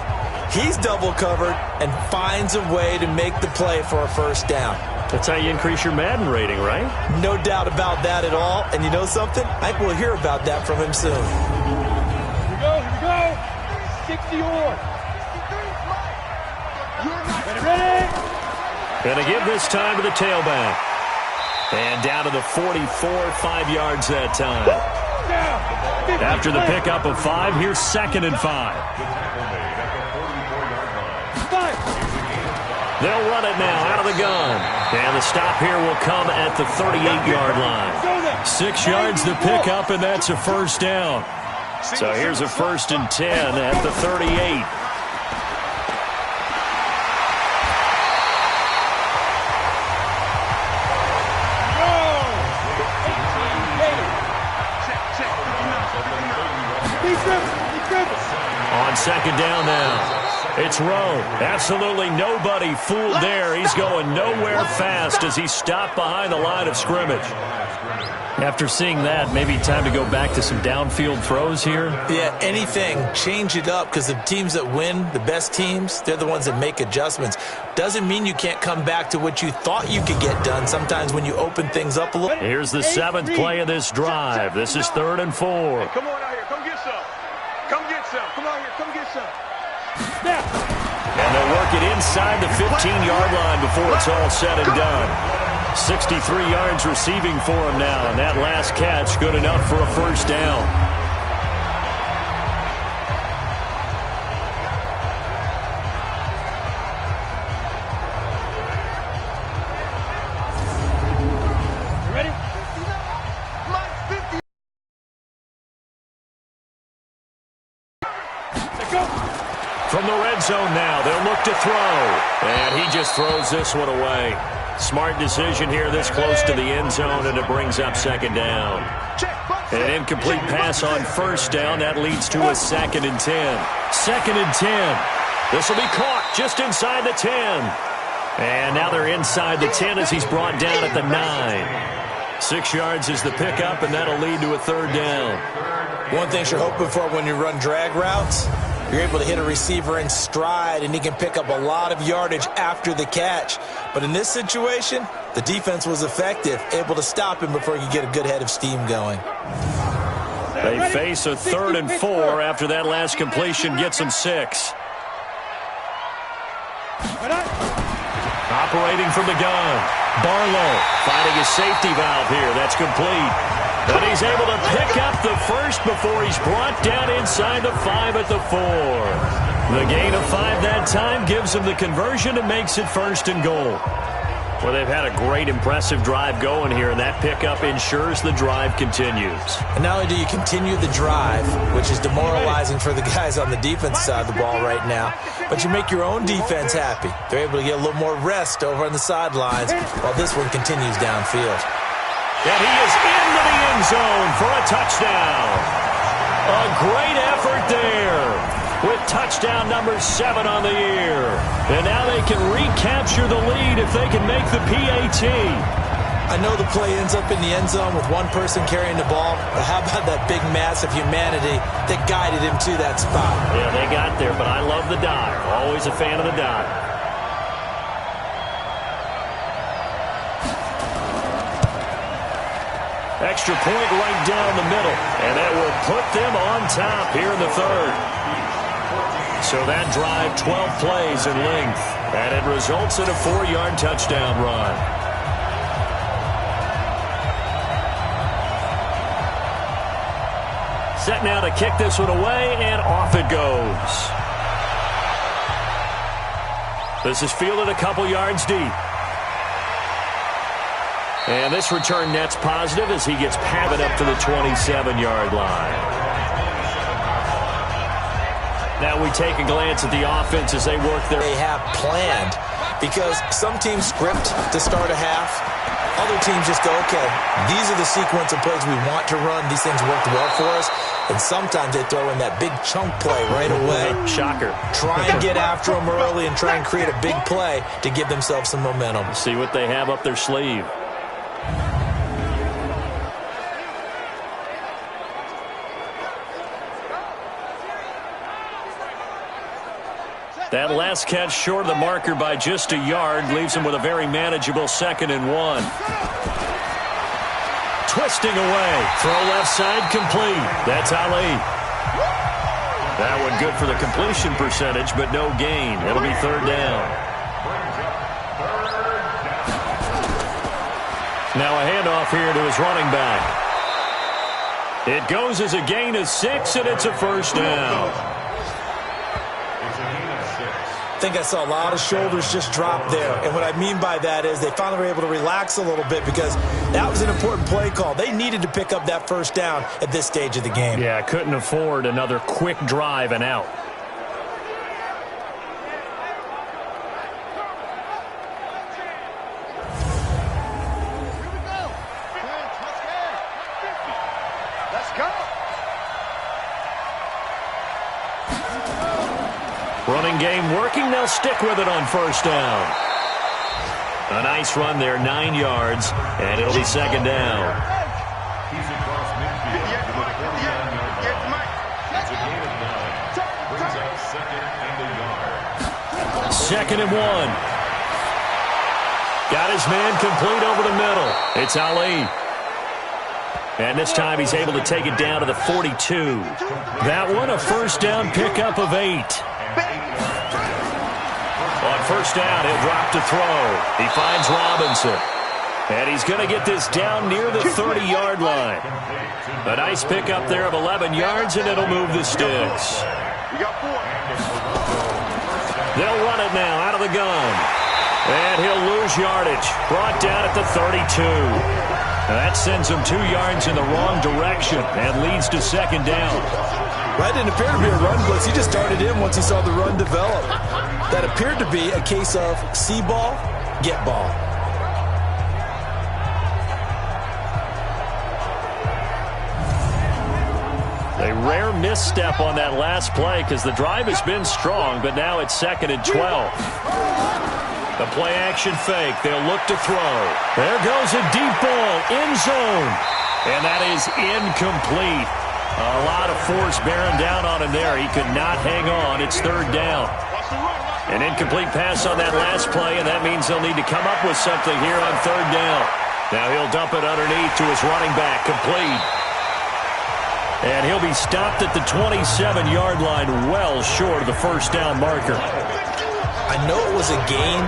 He's double covered and finds a way to make the play for a first down. That's how you increase your Madden rating, right? No doubt about that at all. And you know something? I think we'll hear about that from him soon. Here we go. 60-yard. Ready? Going to give this time to the tailback. And down to the 44, 5 yards that time. After the pickup of 5, here's 2nd and 5. They'll run it now out of the gun. And the stop here will come at the 38-yard line. 6 yards to pick up, and that's a first down. So here's a 1st and 10 at the 38. On second down now. It's Rowe. Absolutely nobody fooled there. He's going nowhere fast as he's stopped behind the line of scrimmage. After seeing that, maybe time to go back to some downfield throws here. Yeah, anything. Change it up, because the teams that win, the best teams, they're the ones that make adjustments. Doesn't mean you can't come back to what you thought you could get done sometimes when you open things up a little. Here's the 7th play of this drive. This is 3rd and 4. Hey, come on out here. Come get some. Come get some. Come out here. Come get some. Snap. And they'll work it inside the 15-yard line before it's all said and done. 63 yards receiving for him now, and that last catch good enough for a first down. You ready? From the red zone now, they'll look to throw. And he just throws this one away. Smart decision here this close to the end zone, and it brings up second down. An incomplete pass on first down. That leads to a 2nd and 10. 2nd and 10. This will be caught just inside the 10. And now they're inside the 10 as he's brought down at the 9. 6 yards is the pickup, and that'll lead to a 3rd down. One thing you're hoping for when you run drag routes, you're able to hit a receiver in stride, and he can pick up a lot of yardage after the catch. But in this situation, the defense was effective, able to stop him before he could get a good head of steam going. They face a 3rd and 4 after that last completion gets them 6. Operating from the gun. Barlow finding his safety valve here. That's complete. But he's able to pick up the first before he's brought down inside the 5 at the 4. The gain of 5 that time gives him the conversion and makes it 1st and goal. Well, they've had a great, impressive drive going here, and that pickup ensures the drive continues. And not only do you continue the drive, which is demoralizing for the guys on the defense side of the ball right now, but you make your own defense happy. They're able to get a little more rest over on the sidelines while this one continues downfield. And he is into the end zone for a touchdown. A great effort there with touchdown number 7 on the year. And now they can recapture the lead if they can make the PAT. I know the play ends up in the end zone with one person carrying the ball, but how about that big mass of humanity that guided him to that spot? Yeah, they got there, but I love the dive. Always a fan of the dive. Extra point right down the middle, and that will put them on top here in the 3rd. So that drive, 12 plays in length, and it results in a 4-yard touchdown run. Set now to kick this one away, and off it goes. This is fielded a couple yards deep. And this return net's positive as he gets patted up to the 27-yard line. Now we take a glance at the offense as they work their... They have planned, because some teams script to start a half. Other teams just go, okay, these are the sequence of plays we want to run. These things worked well for us. And sometimes they throw in that big chunk play right away. Shocker. Try and get after them early and try and create a big play to give themselves some momentum. See what they have up their sleeve. That last catch short of the marker by just a yard leaves him with a very manageable 2nd and 1. Twisting away. Throw left side complete. That's Ali. That one good for the completion percentage, but no gain. It'll be 3rd down. Now a handoff here to his running back. It goes as a gain of 6, and it's a first down. I think I saw a lot of shoulders just drop there. And what I mean by that is they finally were able to relax a little bit because that was an important play call. They needed to pick up that first down at this stage of the game. Yeah, couldn't afford another quick drive and out. Running game working. They'll stick with it on first down. A nice run there, 9 yards, and it'll be second down. He's across midfield to the 49-yard line. It's a gain of 9. Brings up second and a yard. Second and 1. Got his man complete over the middle. It's Ali. And this time he's able to take it down to the 42. That one a first down pickup of 8. On first down, he'll drop to throw. He finds Robinson. And he's going to get this down near the 30-yard line. A nice pickup there of 11 yards, and it'll move the sticks. They'll run it now out of the gun. And he'll lose yardage. Brought down at the 32. That sends him 2 yards in the wrong direction and leads to second down. Well, that didn't appear to be a run blitz. He just started in once he saw the run develop. That appeared to be a case of see ball, get ball. A rare misstep on that last play because the drive has been strong, but now it's second and 12. The play action fake. They'll look to throw. There goes a deep ball, end zone. And that is incomplete. A lot of force bearing down on him there. He could not hang on. It's third down. An incomplete pass on that last play, and that means they'll need to come up with something here on third down. Now he'll dump it underneath to his running back, complete. And he'll be stopped at the 27-yard line, well short of the first down marker. I know it was a gain,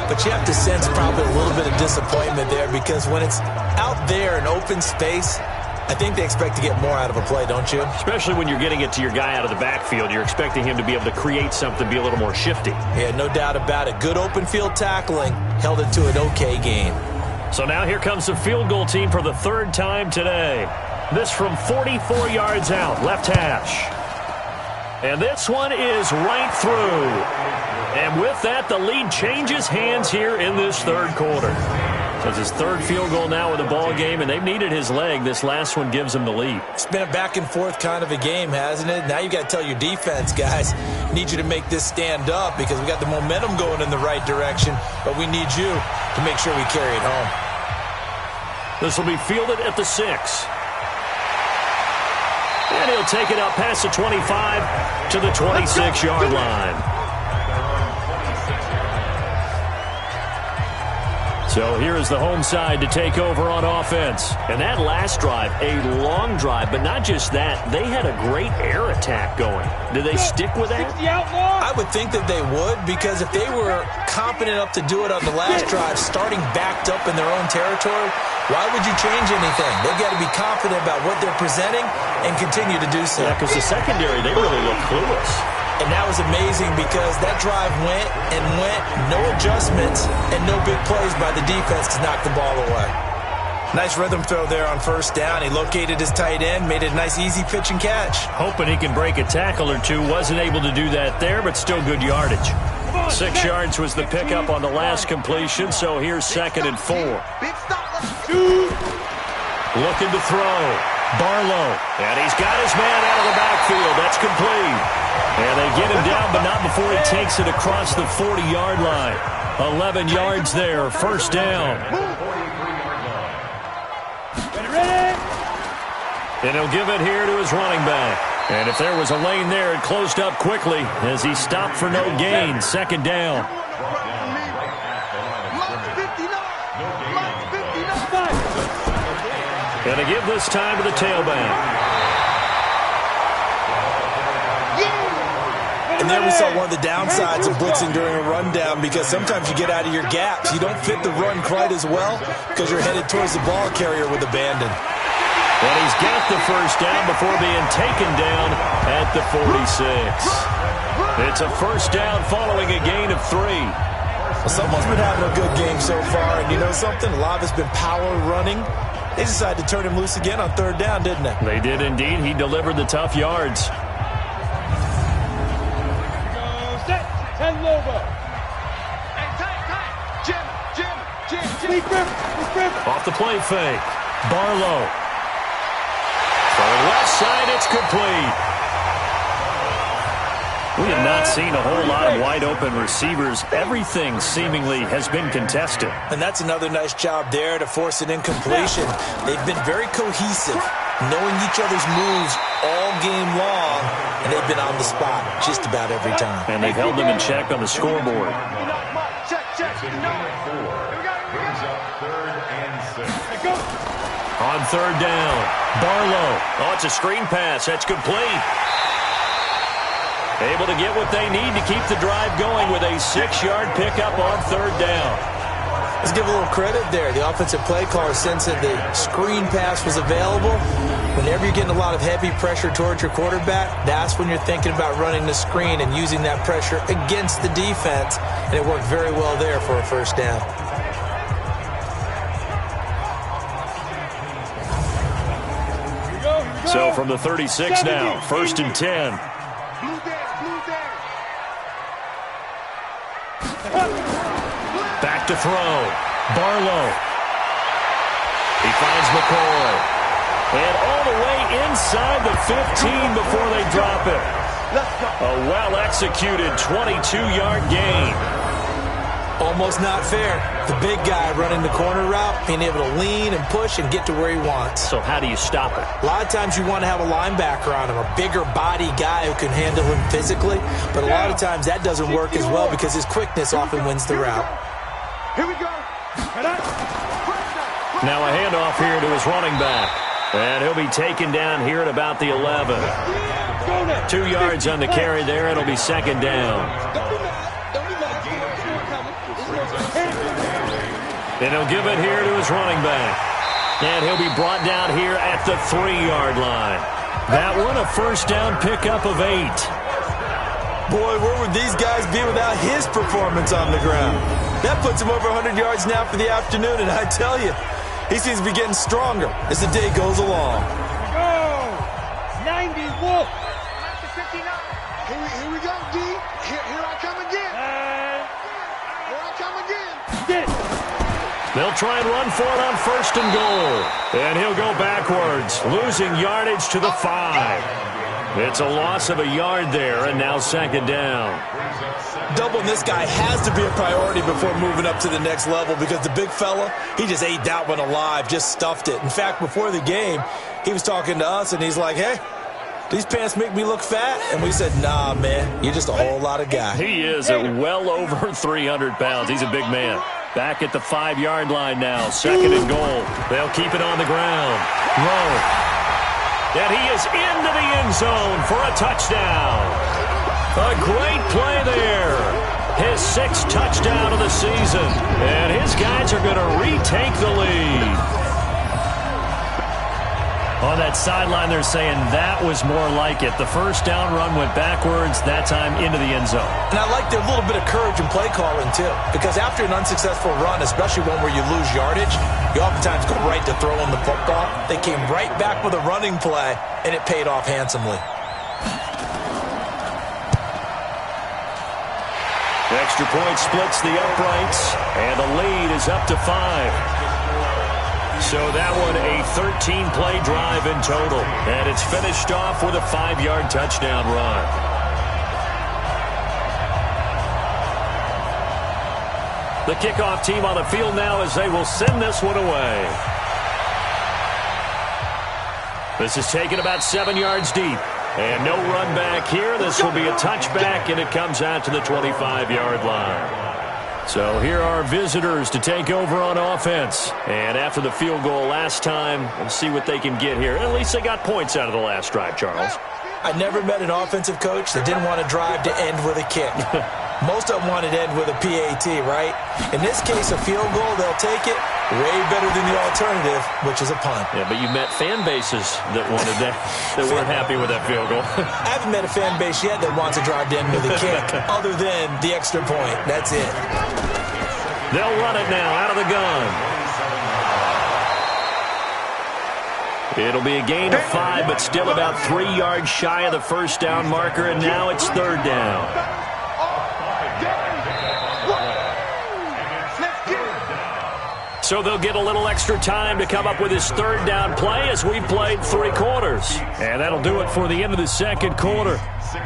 but you have to sense probably a little bit of disappointment there because when it's out there in open space, I think they expect to get more out of a play, don't you? Especially when you're getting it to your guy out of the backfield. You're expecting him to be able to create something, be a little more shifty. Yeah, no doubt about it. Good open field tackling held it to an okay game. So now here comes the field goal team for the third time today. This from 44 yards out, left hash. And this one is right through. And with that, the lead changes hands here in this third quarter. So it's his third field goal now with the ball game, and they've needed his leg. This last one gives him the lead. It's been a back-and-forth kind of a game, hasn't it? Now you got to tell your defense, guys, need you to make this stand up because we got the momentum going in the right direction, but we need you to make sure we carry it home. This will be fielded at the 6. And he'll take it up past the 25 to the 26-yard line. So here is the home side to take over on offense. And that last drive, a long drive, but not just that. They had a great air attack going. Do they stick with that? I would think that they would because if they were competent enough to do it on the last drive, starting backed up in their own territory, why would you change anything? They've got to be confident about what they're presenting and continue to do so. Yeah, because the secondary, they really look clueless. And that was amazing because that drive went and went, no adjustments, and no big plays by the defense to knock the ball away. Nice rhythm throw there on first down. He located his tight end, made it a nice easy pitch and catch. Hoping he can break a tackle or two. Wasn't able to do that there, but still good yardage. 6 yards was the pickup on the last completion, so here's second and 4. Looking to throw. Barlow. And he's got his man out of the backfield. That's complete. And they get him down, but not before he takes it across the 40-yard line. 11 yards there, first down. And he'll give it here to his running back. And if there was a lane there, it closed up quickly as he stopped for no gain. Second down. Going to give this time to the tailback. And there we saw one of the downsides of blitzing during a rundown because sometimes you get out of your gaps. You don't fit the run quite as well because you're headed towards the ball carrier with abandon. And he's got the first down before being taken down at the 46. It's a first down following a gain of 3. Well, someone's been having a good game so far, and you know something? A lot of it's been power running. They decided to turn him loose again on third down, didn't they? They did indeed. He delivered the tough yards. Off the play fake. Barlow. For the left side, it's complete. We have not seen a whole lot of wide-open receivers. Everything seemingly has been contested. And that's another nice job there to force an incompletion. They've been very cohesive, knowing each other's moves all game long, and they've been on the spot just about every time. And they've held them in check on the scoreboard. On third down, Barlow. Oh, it's a screen pass. That's complete. Able to get what they need to keep the drive going with a 6-yard pickup on third down. Let's give a little credit there. The offensive play caller sensed that the screen pass was available. Whenever you're getting a lot of heavy pressure towards your quarterback, that's when you're thinking about running the screen and using that pressure against the defense. And it worked very well there for a first down. So from the 36 now, 1st and 10. Back to throw. Barlow. He finds McCoy. And all the way inside the 15 before they drop it. A well-executed 22-yard gain. Almost not fair. The big guy running the corner route, being able to lean and push and get to where he wants. So how do you stop it? A lot of times you want to have a linebacker on him, a bigger body guy who can handle him physically. But a lot of times that doesn't work as well because his quickness often wins the route. Here we go. Now a handoff here to his running back. And he'll be taken down here at about the 11. 2 yards on the carry there. It'll be second down. And he'll give it here to his running back. And he'll be brought down here at the 3-yard line. That one a first down pickup of 8. Boy, where would these guys be without his performance on the ground? That puts him over 100 yards now for the afternoon, and I tell you, he seems to be getting stronger as the day goes along. Go! 90 Wolf! Here we go, D. Here I come again. Here I come again. They'll try and run for it on 1st and goal. And he'll go backwards, losing yardage to the 5. It's a loss of a yard there, and now second down. Doubling this guy has to be a priority before moving up to the next level because the big fella, he just ate that one alive, just stuffed it. In fact, before the game, he was talking to us, and he's like, hey, these pants make me look fat? And we said, nah, man, you're just a whole lot of guy. He is at well over 300 pounds. He's a big man. Back at the 5-yard line now, 2nd and goal. They'll keep it on the ground. Rowe. And he is into the end zone for a touchdown. A great play there. His 6th touchdown of the season. And his guys are going to retake the lead. On that sideline, they're saying that was more like it. The first down run went backwards, that time into the end zone. And I like their little bit of courage in play calling, too. Because after an unsuccessful run, especially one where you lose yardage, you oftentimes go right to throwing the football. They came right back with a running play, and it paid off handsomely. Extra point splits the uprights, and the lead is up to 5. So that one a 13-play drive in total. And it's finished off with a 5-yard touchdown run. The kickoff team on the field now as they will send this one away. This is taken about 7 yards deep. And no run back here. This will be a touchback, and it comes out to the 25-yard line. So here are visitors to take over on offense. And after the field goal last time, we'll see what they can get here. At least they got points out of the last drive, Charles. I never met an offensive coach that didn't want to drive to end with a kick. Most of them wanted to end with a PAT, right? In this case, a field goal, they'll take it. Way better than the alternative, which is a punt. Yeah, but you met fan bases that wanted that, that weren't happy with that field goal. I haven't met a fan base yet that wants to drive to end with a kick, other than the extra point. That's it. They'll run it now out of the gun. It'll be a gain of 5, but still about 3 yards shy of the first down marker, and now it's third down. So they'll get a little extra time to come up with his third down play as we've played 3 quarters. And that'll do it for the end of the second quarter.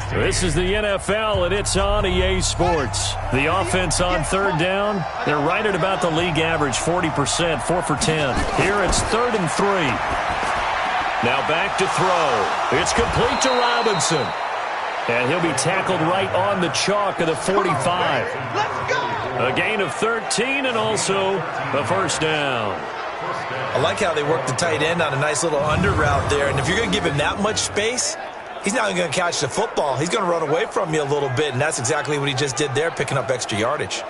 This is the NFL, and it's on EA Sports. The offense on third down, they're right at about the league average, 40%, 4 for 10. Here it's 3rd and 3. Now back to throw. It's complete to Robinson. And he'll be tackled right on the chalk of the 45. A gain of 13 and also a first down. I like how they work the tight end on a nice little under route there. And if you're going to give him that much space, he's not going to catch the football. He's going to run away from you a little bit, and that's exactly what he just did there, picking up extra yardage.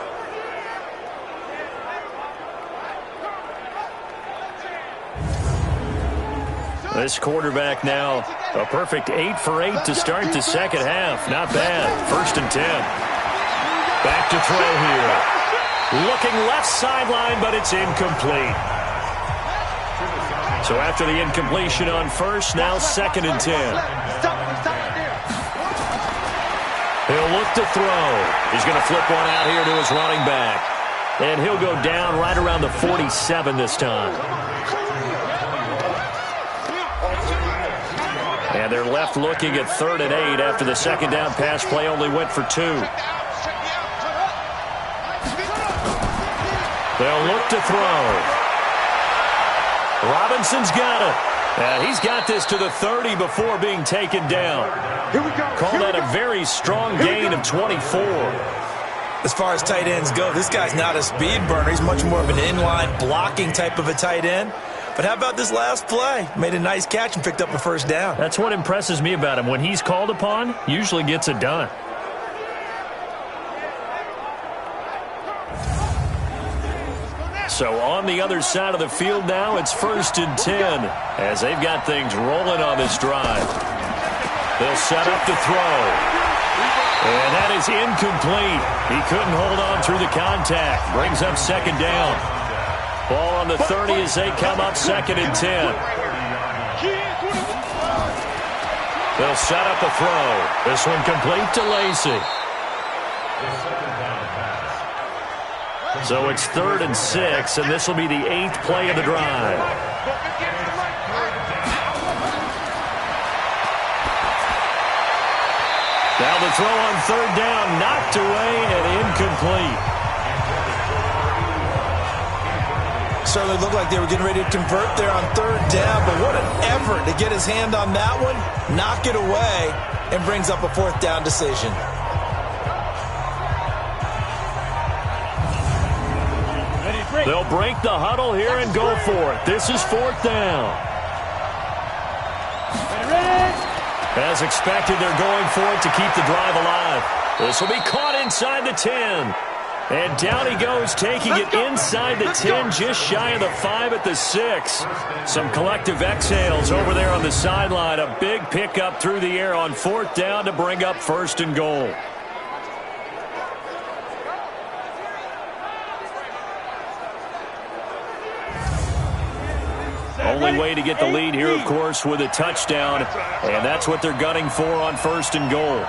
This quarterback now, a perfect 8 for 8 to start the second half. Not bad. 1st and 10. Back to throw here. Looking left sideline, but it's incomplete. So after the incompletion on first, now 2nd and 10. He'll look to throw. He's going to flip one out here to his running back. And he'll go down right around the 47 this time. And they're left looking at 3rd and 8 after the second down pass play only went for 2. They'll look to throw. Robinson's got it. And he's got this to the 30 before being taken down. Call that a very strong gain of 24. As far as tight ends go, this guy's not a speed burner. He's much more of an inline blocking type of a tight end. But how about this last play? Made a nice catch and picked up a first down. That's what impresses me about him. When he's called upon, usually gets it done. So on the other side of the field now, it's 1st and 10 as they've got things rolling on this drive. They'll set up to throw. And that is incomplete. He couldn't hold on through the contact. Brings up 2nd down. Ball on the 30 as they come up 2nd and 10. They'll set up a throw. This one complete to Lacy. So it's 3rd and 6, and this will be the 8th play of the drive. Now the throw on 3rd down, knocked away and incomplete. Certainly looked like they were getting ready to convert there on 3rd down, but what an effort to get his hand on that one, knock it away, and brings up a 4th down decision. They'll break the huddle here and go for it. This is 4th down. As expected, they're going for it to keep the drive alive. This will be caught inside the 10. And down he goes, taking it inside the 10, just shy of the 5 at the 6. Some collective exhales over there on the sideline. A big pickup through the air on 4th down to bring up 1st and goal. Only way to get the lead here, of course, with a touchdown. And that's what they're gunning for on 1st and goal.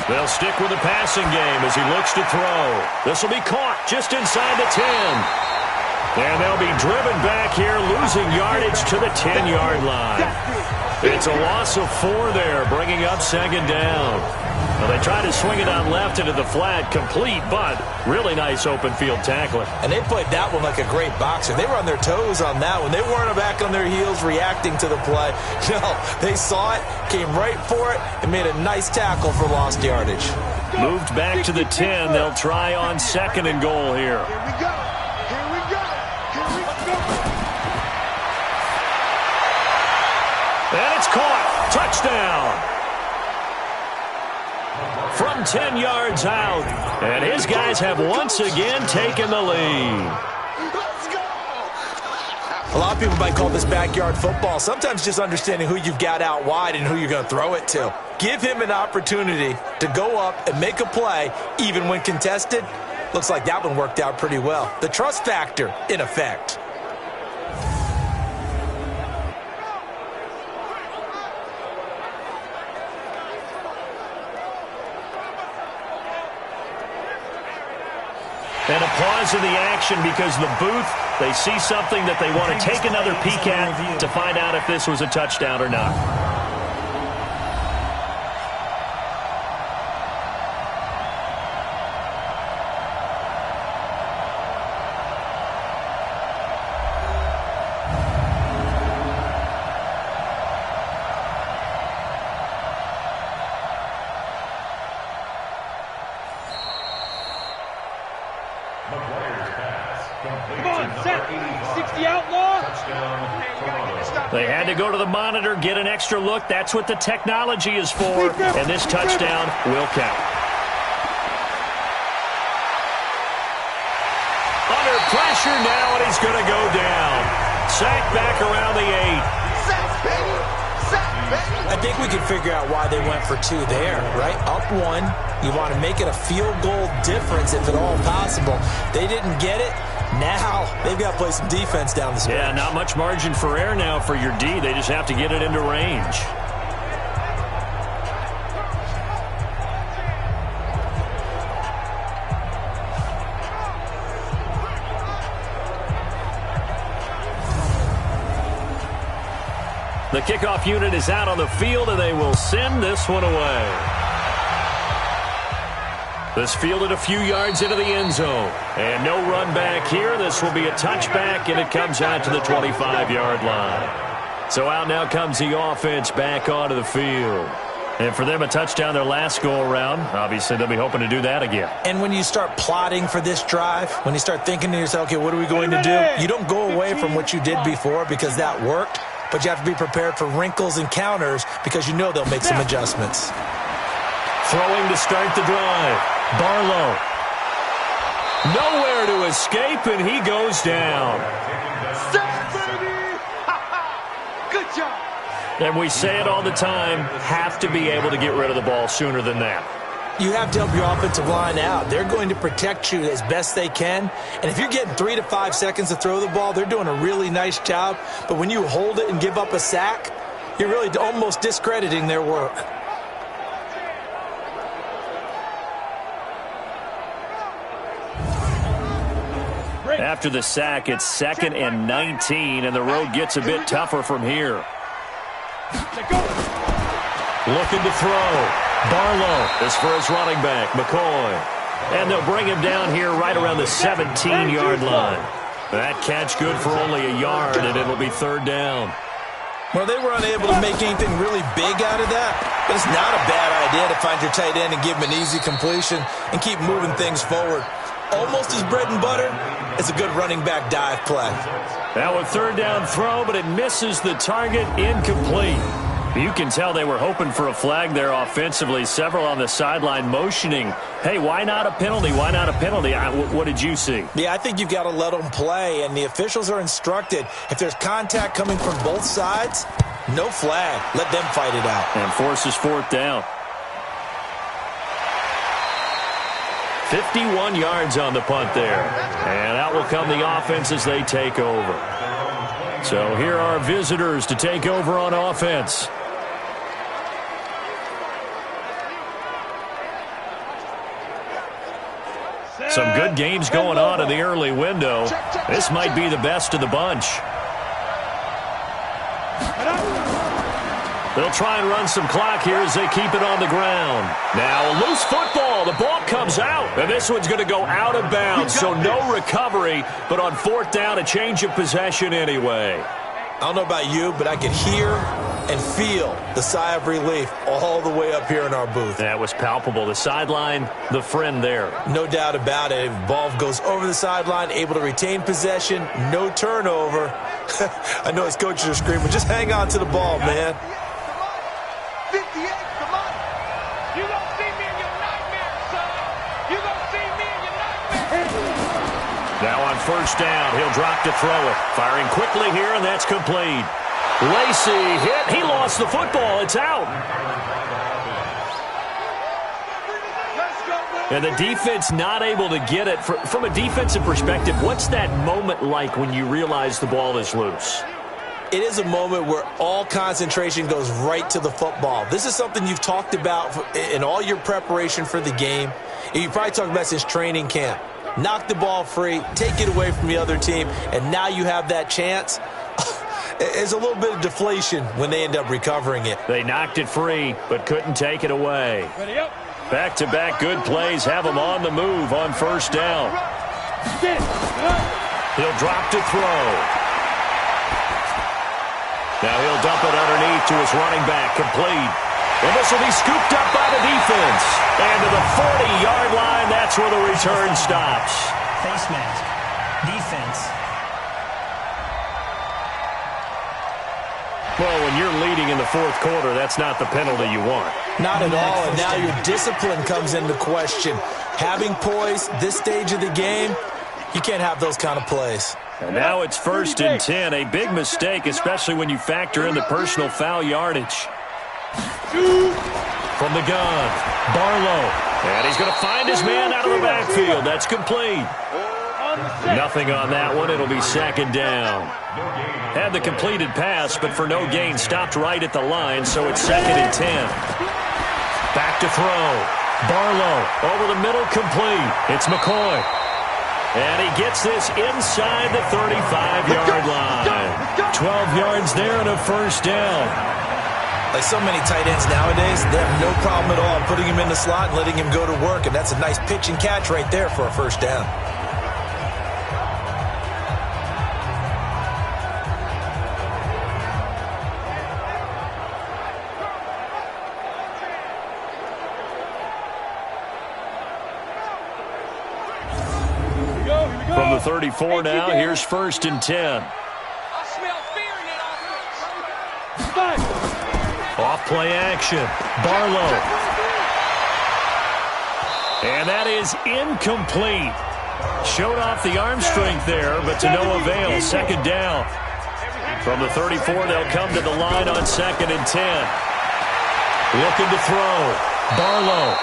They'll stick with the passing game as he looks to throw. This will be caught just inside the 10. And they'll be driven back here, losing yardage to the 10-yard line. It's a loss of 4 there, bringing up 2nd down. Well, they try to swing it on left into the flat, complete, but really nice open field tackling. And they played that one like a great boxer. They were on their toes on that one. They weren't back on their heels reacting to the play. No, they saw it, came right for it, and made a nice tackle for lost yardage. Moved back to the 10. They'll try on 2nd and goal here. Here we go. Here we go. Here we go. And it's caught. Touchdown. From 10 yards out. And his guys have once again taken the lead. A lot of people might call this backyard football. Sometimes just understanding who you've got out wide and who you're going to throw it to. Give him an opportunity to go up and make a play, even when contested. Looks like that one worked out pretty well. The trust factor in effect. And a pause in the action because the booth, they see something that they want to take another peek at to find out if this was a touchdown or not. They had to go to the monitor, get an extra look. That's what the technology is for, and this touchdown will count. Under pressure now, and he's going to go down. Sack back around the 8. I think we can figure out why they went for 2 there, right? Up 1. You want to make it a field goal difference if at all possible. They didn't get it. Now they've got to play some defense down the stretch. Yeah, not much margin for error now for your D. They just have to get it into range. The kickoff unit is out on the field, and they will send this one away. This fielded a few yards into the end zone. And no run back here. This will be a touchback, and it comes out to the 25-yard line. So out now comes the offense back onto the field. And for them, a touchdown their last go-around. Obviously, they'll be hoping to do that again. And when you start plotting for this drive, when you start thinking to yourself, okay, what are we going to do? You don't go away from what you did before because that worked, but you have to be prepared for wrinkles and counters because you know they'll make some adjustments. Throwing to start the drive. Barlow. Nowhere to escape, and he goes down. Good job. And we say it all the time, have to be able to get rid of the ball sooner than that. You have to help your offensive line out. They're going to protect you as best they can. And if you're getting 3 to 5 seconds to throw the ball, they're doing a really nice job. But when you hold it and give up a sack, you're really almost discrediting their work. After the sack, it's 2nd and 19, and the road gets a bit tougher from here. Looking to throw. Barlow is for his running back, McCoy. And they'll bring him down here right around the 17-yard line. That catch good for only a yard, and it'll be 3rd down. Well, they were unable to make anything really big out of that, but it's not a bad idea to find your tight end and give him an easy completion and keep moving things forward. Almost his bread and butter. It's a good running back dive play. Now a 3rd down throw, but it misses the target, incomplete. You can tell they were hoping for a flag there offensively. Several on the sideline motioning, hey, why not a penalty? Why not a penalty? What did you see? Yeah, I think you've got to let them play, and the officials are instructed. If there's contact coming from both sides, no flag. Let them fight it out. And forces 4th down. 51 yards on the punt there. And out will come the offense as they take over. So here are visitors to take over on offense. Some good games going on in the early window. This might be the best of the bunch. They'll try and run some clock here as they keep it on the ground. Now a loose football. The ball comes out. And this one's going to go out of bounds. So no recovery. But on 4th down, a change of possession anyway. I don't know about you, but I could hear and feel the sigh of relief all the way up here in our booth. That was palpable. The sideline, the friend there. No doubt about it. Ball goes over the sideline, able to retain possession, no turnover. I know his coaches are screaming, just hang on to the ball, man. 58, come on. You gonna see me in your nightmares, son. You gonna see me in your nightmares. Now on 1st down, he'll drop to throw it. Firing quickly here, and that's complete. Lacy hit. He lost the football. It's out. And the defense not able to get it. From a defensive perspective, what's that moment like when you realize the ball is loose? It is a moment where all concentration goes right to the football. This is something you've talked about in all your preparation for the game. You probably talked about since training camp. knock the ball free, take it away from the other team, and now you have that chance. It's a little bit of deflation when they end up recovering it. They knocked it free, but couldn't take it away. Back-to-back good plays have him on the move on first down. He'll drop to throw. Now he'll dump it underneath to his running back, complete. And this will be scooped up by the defense. And to the 40-yard line, that's where the return stops. Face mask. Defense. Well, when you're leading in the fourth quarter, that's not the penalty you want. Not at all, and now your discipline comes into question. Having poise this stage of the game, you can't have those kind of plays. And now it's 1st and 10, a big mistake, especially when you factor in the personal foul yardage. From the gun, Barlow. And he's going to find his man out of the backfield. That's complete. Nothing on that one. It'll be second down. Had the completed pass, but for no gain, stopped right at the line, so it's 2nd and 10. Back to throw. Barlow over the middle, complete. It's McCoy. And he gets this inside the 35-yard line. 12 yards there and a first down. Like so many tight ends nowadays, they have no problem at all putting him in the slot and letting him go to work, and that's a nice pitch and catch right there for a first down. From the 34 now, here's 1st and 10. Off play action. Barlow. And that is incomplete. Showed off the arm strength there, but to no avail. 2nd down. From the 34, they'll come to the line on 2nd and 10. Looking to throw. Barlow.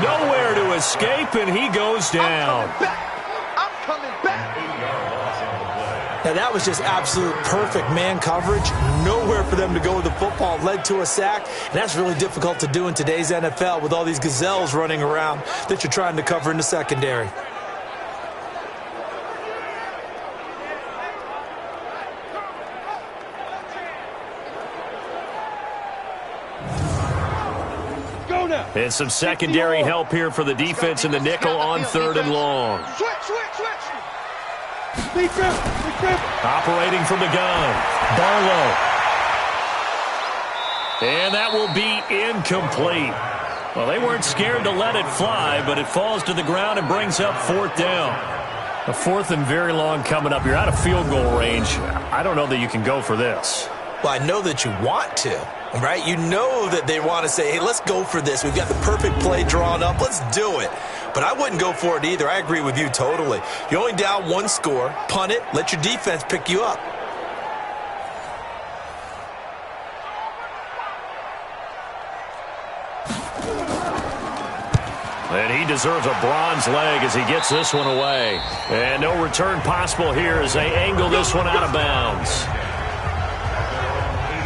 Nowhere to escape, and he goes down. Now, that was just absolute perfect man coverage. Nowhere for them to go with the football. Led to a sack. And that's really difficult to do in today's NFL with all these gazelles running around that you're trying to cover in the secondary. And some secondary help here for the defense in the nickel on 3rd and long. Operating from the gun. Barlow. And that will be incomplete. Well, they weren't scared to let it fly, but it falls to the ground and brings up 4th down. A 4th and very long coming up. You're out of field goal range. I don't know that you can go for this. Well, I know that you want to, right? You know that they want to say, hey, let's go for this. We've got the perfect play drawn up. Let's do it. But I wouldn't go for it either. I agree with you totally. You're only down 1 score. Punt it. Let your defense pick you up. And he deserves a bronze leg as he gets this one away. And no return possible here as they angle this one out of bounds.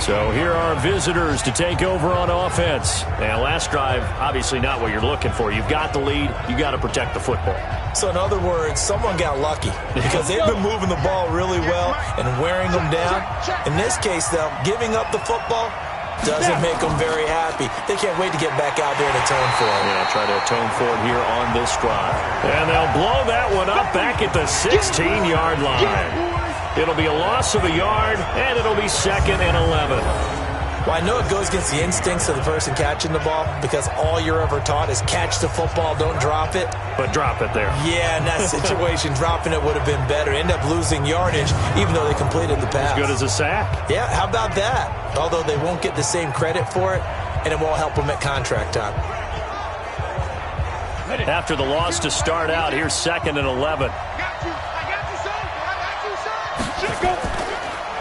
So here are visitors to take over on offense. And last drive, obviously not what you're looking for. You've got the lead. You got to protect the football. So in other words, someone got lucky because they've been moving the ball really well and wearing them down. In this case, though, giving up the football doesn't make them very happy. They can't wait to get back out there and atone for it. Yeah, try to atone for it here on this drive. And they'll blow that one up back at the 16-yard line. It'll be a loss of a yard, and it'll be 2nd and 11. Well, I know it goes against the instincts of the person catching the ball because all you're ever taught is catch the football, don't drop it. But drop it there. Yeah, in that situation, dropping it would have been better. End up losing yardage, even though they completed the pass. As good as a sack. Yeah, how about that? Although they won't get the same credit for it, and it won't help them at contract time. After the loss to start out, here's 2nd and 11.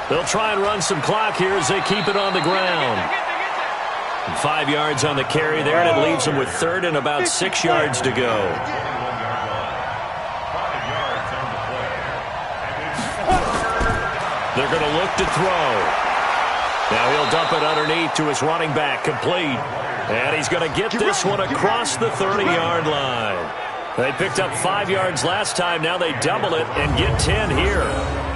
They'll try and run some clock here as they keep it on the ground. And 5 yards on the carry there, and it leaves them with 3rd and about 6 yards to go. They're going to look to throw. Now he'll dump it underneath to his running back, complete. And he's going to get this one across the 30-yard line. They picked up 5 yards last time. Now they double it and get 10 here.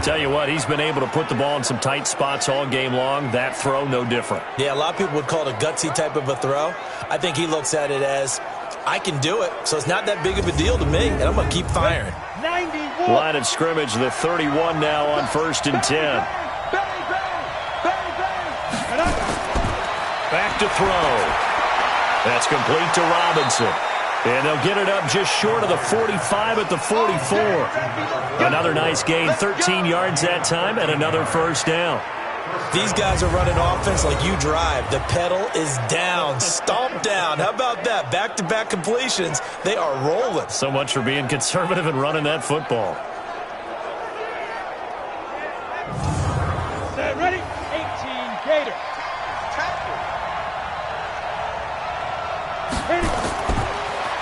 Tell you what, he's been able to put the ball in some tight spots all game long. That throw, no different. Yeah, a lot of people would call it a gutsy type of a throw. I think he looks at it as, I can do it, so it's not that big of a deal to me, and I'm going to keep firing. 91. Line of scrimmage, the 31 now on 1st and 10. Back to throw. That's complete to Robinson. And they'll get it up just short of the 45 at the 44. Another nice gain, 13 yards that time, and another first down. These guys are running offense like you drive. The pedal is down, stomp down. How about that? Back-to-back completions. They are rolling. So much for being conservative and running that football. Set, ready? 18 Gator.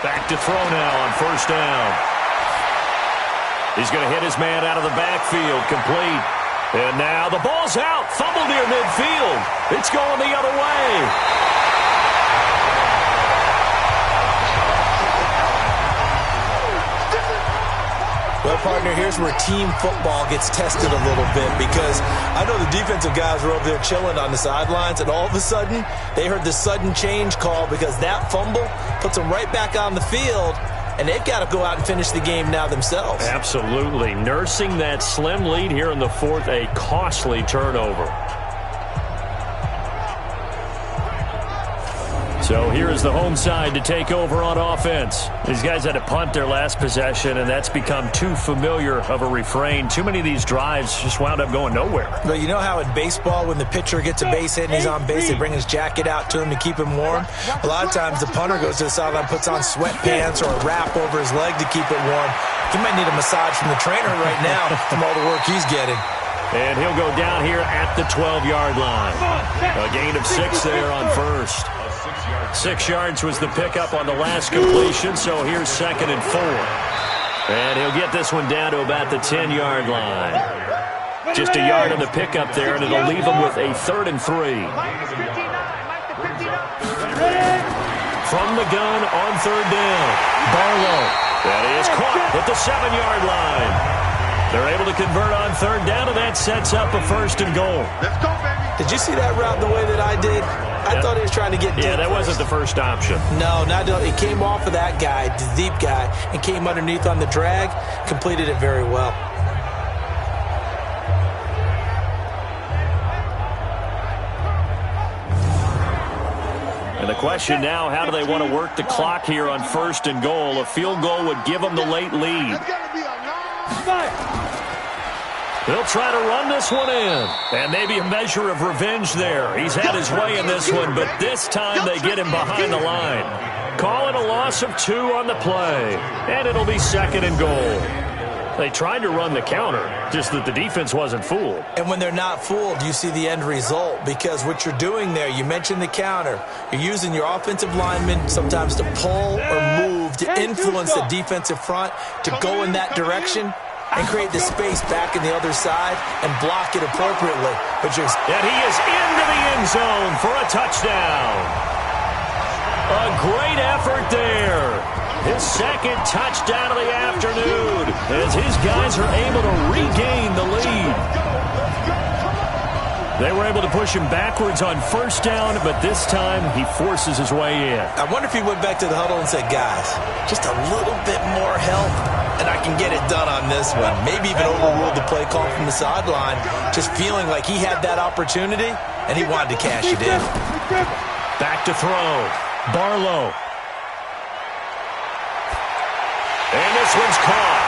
Back to throw now on 1st down. He's going to hit his man out of the backfield, complete. And now the ball's out, fumbled near midfield. It's going the other way. Well, partner, here's where team football gets tested a little bit, because I know the defensive guys were over there chilling on the sidelines, and all of a sudden they heard the sudden change call because that fumble puts them right back on the field, and they've got to go out and finish the game now themselves. Absolutely. Nursing that slim lead here in the 4th, a costly turnover. So here is the home side to take over on offense. These guys had to punt their last possession, and that's become too familiar of a refrain. Too many of these drives just wound up going nowhere. But you know how in baseball, when the pitcher gets a base hit and he's on base, they bring his jacket out to him to keep him warm? A lot of times the punter goes to the sideline, puts on sweatpants or a wrap over his leg to keep it warm. He might need a massage from the trainer right now from all the work he's getting. And he'll go down here at the 12-yard line. A gain of 6 there on 1st. 6 yards was the pickup on the last completion, so here's 2nd and 4. And he'll get this one down to about the 10-yard line. Just a yard on the pickup there, and it'll leave him with a 3rd and 3. From the gun on 3rd down, Barlow. That is caught at the 7-yard line. They're able to convert on 3rd down, and that sets up a 1st and goal. Let's go, baby. Did you see that route the way that I did? I thought he was trying to get deep. Yeah, that first. wasn't the first option. No, not it came off of that guy, the deep guy, and came underneath on the drag, completed it very well. And the question now, how do they want to work the clock here on 1st and goal? A field goal would give them the late lead. They'll try to run this one in. And maybe a measure of revenge there. He's had his way in this one, but this time they get him behind the line. Call it a loss of 2 on the play. And it'll be 2nd and goal. They tried to run the counter, just that the defense wasn't fooled. And when they're not fooled, you see the end result, because what you're doing there, you mentioned the counter. You're using your offensive linemen sometimes to pull or move, to influence the defensive front, to go in that direction and create the space back in the other side and block it appropriately. And he is into the end zone for a touchdown. A great effort there. His 2nd touchdown of the afternoon as his guys are able to regain the lead. They were able to push him backwards on 1st down, but this time he forces his way in. I wonder if he went back to the huddle and said, guys, just a little bit more help and I can get it done on this one. Maybe even overruled the play call from the sideline, just feeling like he had that opportunity and he wanted to cash it in. Back to throw. Barlow. And this one's caught.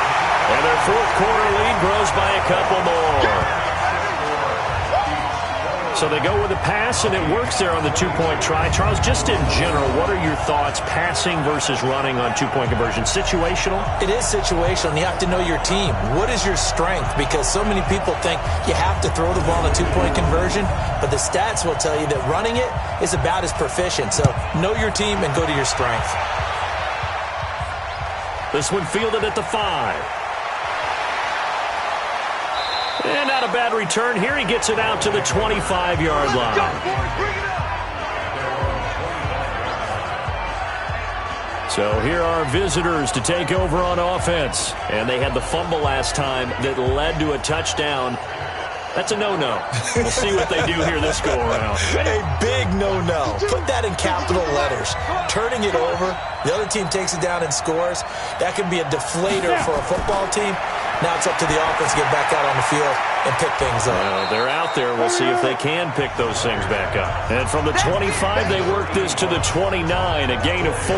And their 4th quarter lead grows by a couple more. So they go with a pass, and it works there on the 2-point try. Charles, just in general, what are your thoughts passing versus running on 2-point conversion? Situational? It is situational, and you have to know your team. What is your strength? Because so many people think you have to throw the ball in a 2-point conversion, but the stats will tell you that running it is about as proficient. So know your team and go to your strength. This one fielded at the 5. And not a bad return here. He gets it out to the 25-yard line. So here are visitors to take over on offense. And they had the fumble last time that led to a touchdown. That's a no-no. We'll see what they do here this go-around. A big no-no. Put that in capital letters. Turning it over, the other team takes it down and scores. That can be a deflator for a football team. Now it's up to the offense to get back out on the field and pick things up. They're out there. We'll see if they can pick those things back up. And from the 25, they work this to the 29, a gain of 4.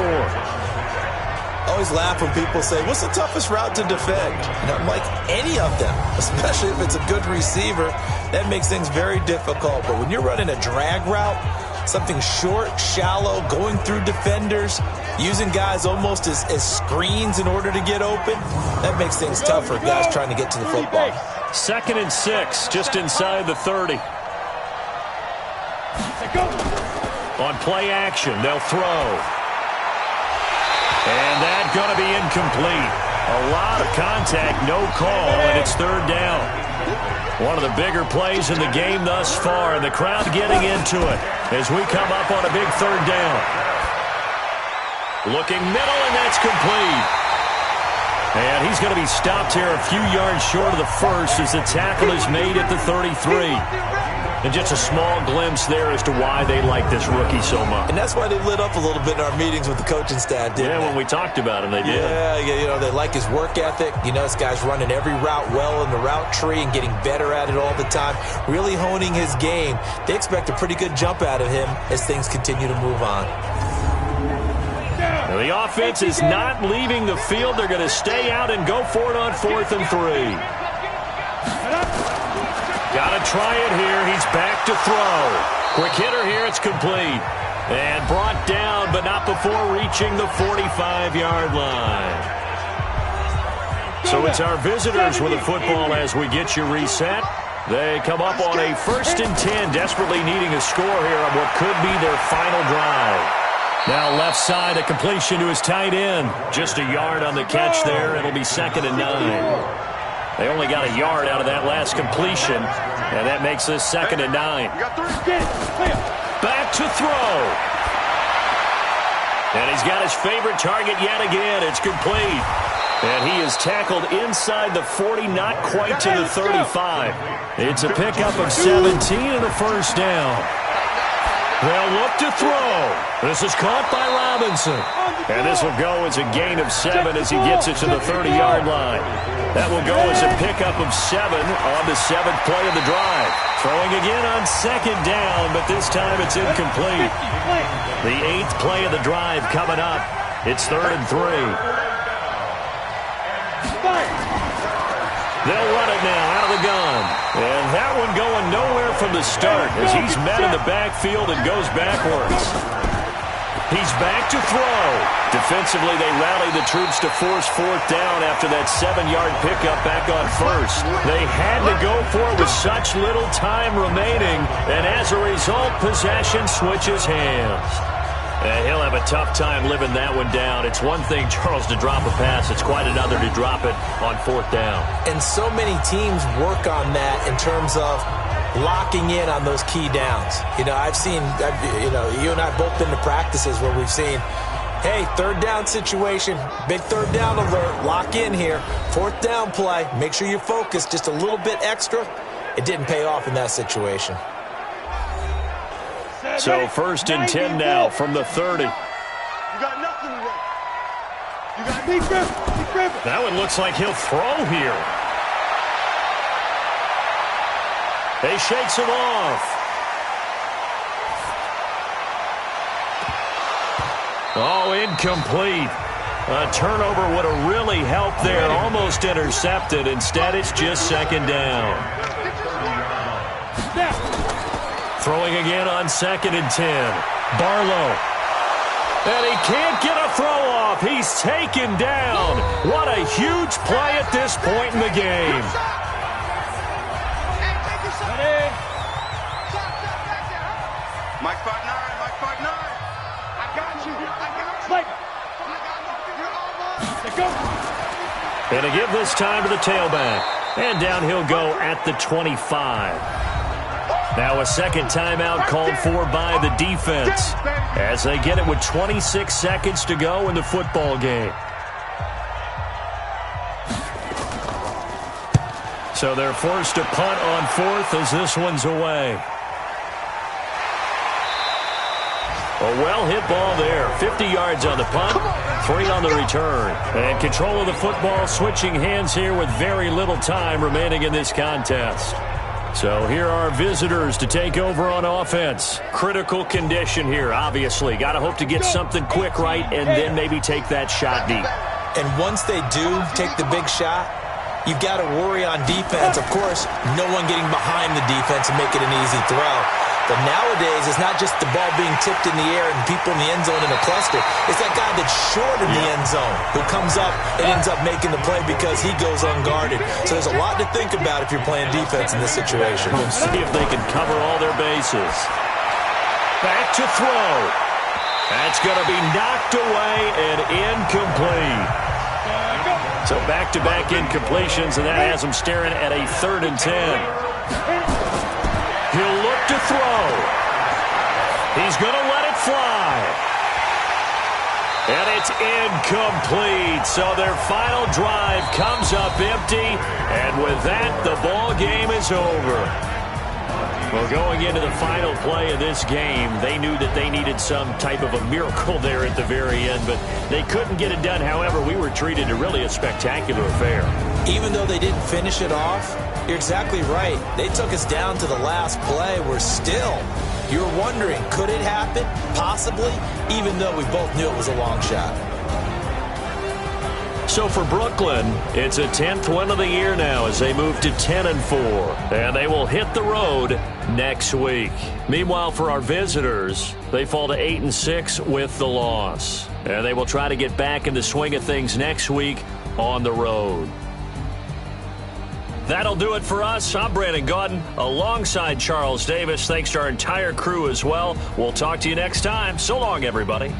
I always laugh when people say, what's the toughest route to defend? And I'm like, any of them, especially if it's a good receiver. That makes things very difficult. But when you're running a drag route, something short, shallow, going through defenders, using guys almost as screens in order to get open, that makes things tough for guys trying to get to the football. 2nd and 6, just inside the 30. On play action, they'll throw. And that's going to be incomplete. A lot of contact, no call, and it's 3rd down. One of the bigger plays in the game thus far, and the crowd getting into it as we come up on a big 3rd down. Looking middle, and that's complete. And he's going to be stopped here a few yards short of the first as the tackle is made at the 33. And just a small glimpse there as to why they like this rookie so much. And that's why they lit up a little bit in our meetings with the coaching staff, didn't they? When we talked about him, they did. Yeah, they like his work ethic. This guy's running every route well in the route tree and getting better at it all the time, really honing his game. They expect a pretty good jump out of him as things continue to move on. Now the offense is not leaving the field. They're going to stay out and go for it on 4th and 3. Got to try it here. He's back to throw. Quick hitter here. It's complete. And brought down, but not before reaching the 45-yard line. So it's our visitors with the football as we get you reset. They come up on a 1st and 10, desperately needing a score here on what could be their final drive. Now left side, a completion to his tight end. Just a yard on the catch there. It'll be 2nd and 9. They only got a yard out of that last completion, and that makes this 2nd and 9. Back to throw. And he's got his favorite target yet again. It's complete. And he is tackled inside the 40, not quite to the 35. It's a pickup of 17 and a 1st down. They'll look to throw. This is caught by Robinson. And this will go as a gain of 7 as he gets it to the 30-yard line. That will go as a pickup of 7 on the 7th play of the drive. Throwing again on 2nd down, but this time it's incomplete. The 8th play of the drive coming up. It's 3rd and 3. They'll run it now out of the gun. And that one going nowhere from the start as he's met in the backfield and goes backwards. He's back to throw. Defensively, they rally the troops to force 4th down after that 7-yard pickup back on 1st. They had to go for it with such little time remaining, and as a result, possession switches hands. And he'll have a tough time living that one down. It's one thing, Charles, to drop a pass. It's quite another to drop it on 4th down. And so many teams work on that in terms of locking in on those key downs. I've seen, you and I have both been to practices where we've seen, hey, 3rd down situation, big 3rd down alert, lock in here, 4th down play, make sure you focus just a little bit extra. It didn't pay off in that situation. So 1st and 10 now from the 30. You got nothing to run. You got me grip. That one looks like he'll throw here. They shakes him off. Oh, incomplete. A turnover would have really helped there. Almost intercepted. Instead, it's just 2nd down. Throwing again on 2nd and 10. Barlow. And he can't get a throw off. He's taken down. What a huge play at this point in the game. Mike 5'9", Mike 5'9". I got you. And to give this time to the tailback. And down he'll go at the 25. Now a second timeout called for by the defense as they get it with 26 seconds to go in the football game. So they're forced to punt on fourth as this one's away. A well-hit ball there. 50 yards on the punt, 3 on the return. And control of the football switching hands here with very little time remaining in this contest. So here are visitors to take over on offense. Critical condition here, obviously. Got to hope to get something quick right and then maybe take that shot deep. And once they do take the big shot, you've got to worry on defense. Of course, no one getting behind the defense and make it an easy throw. But nowadays, it's not just the ball being tipped in the air and people in the end zone in a cluster. It's that guy that's short in the end zone who comes up and ends up making the play because he goes unguarded. So there's a lot to think about if you're playing defense in this situation. We'll see if they can cover all their bases. Back to throw. That's going to be knocked away and incomplete. So back-to-back incompletions, and that has him staring at a 3rd and 10. He'll look to throw. He's going to let it fly. And it's incomplete. So their final drive comes up empty. And with that, the ball game is over. Well, going into the final play of this game, they knew that they needed some type of a miracle there at the very end, but they couldn't get it done. However, we were treated to really a spectacular affair. Even though they didn't finish it off, you're exactly right. They took us down to the last play. We're still, you're wondering, could it happen? Possibly, even though we both knew it was a long shot. So for Brooklyn, it's a 10th win of the year now as they move to 10-4, and they will hit the road next week. Meanwhile, for our visitors, they fall to 8-6 with the loss, and they will try to get back in the swing of things next week on the road. That'll do it for us. I'm Brandon Gaudin alongside Charles Davis. Thanks to our entire crew as well. We'll talk to you next time. So long, everybody.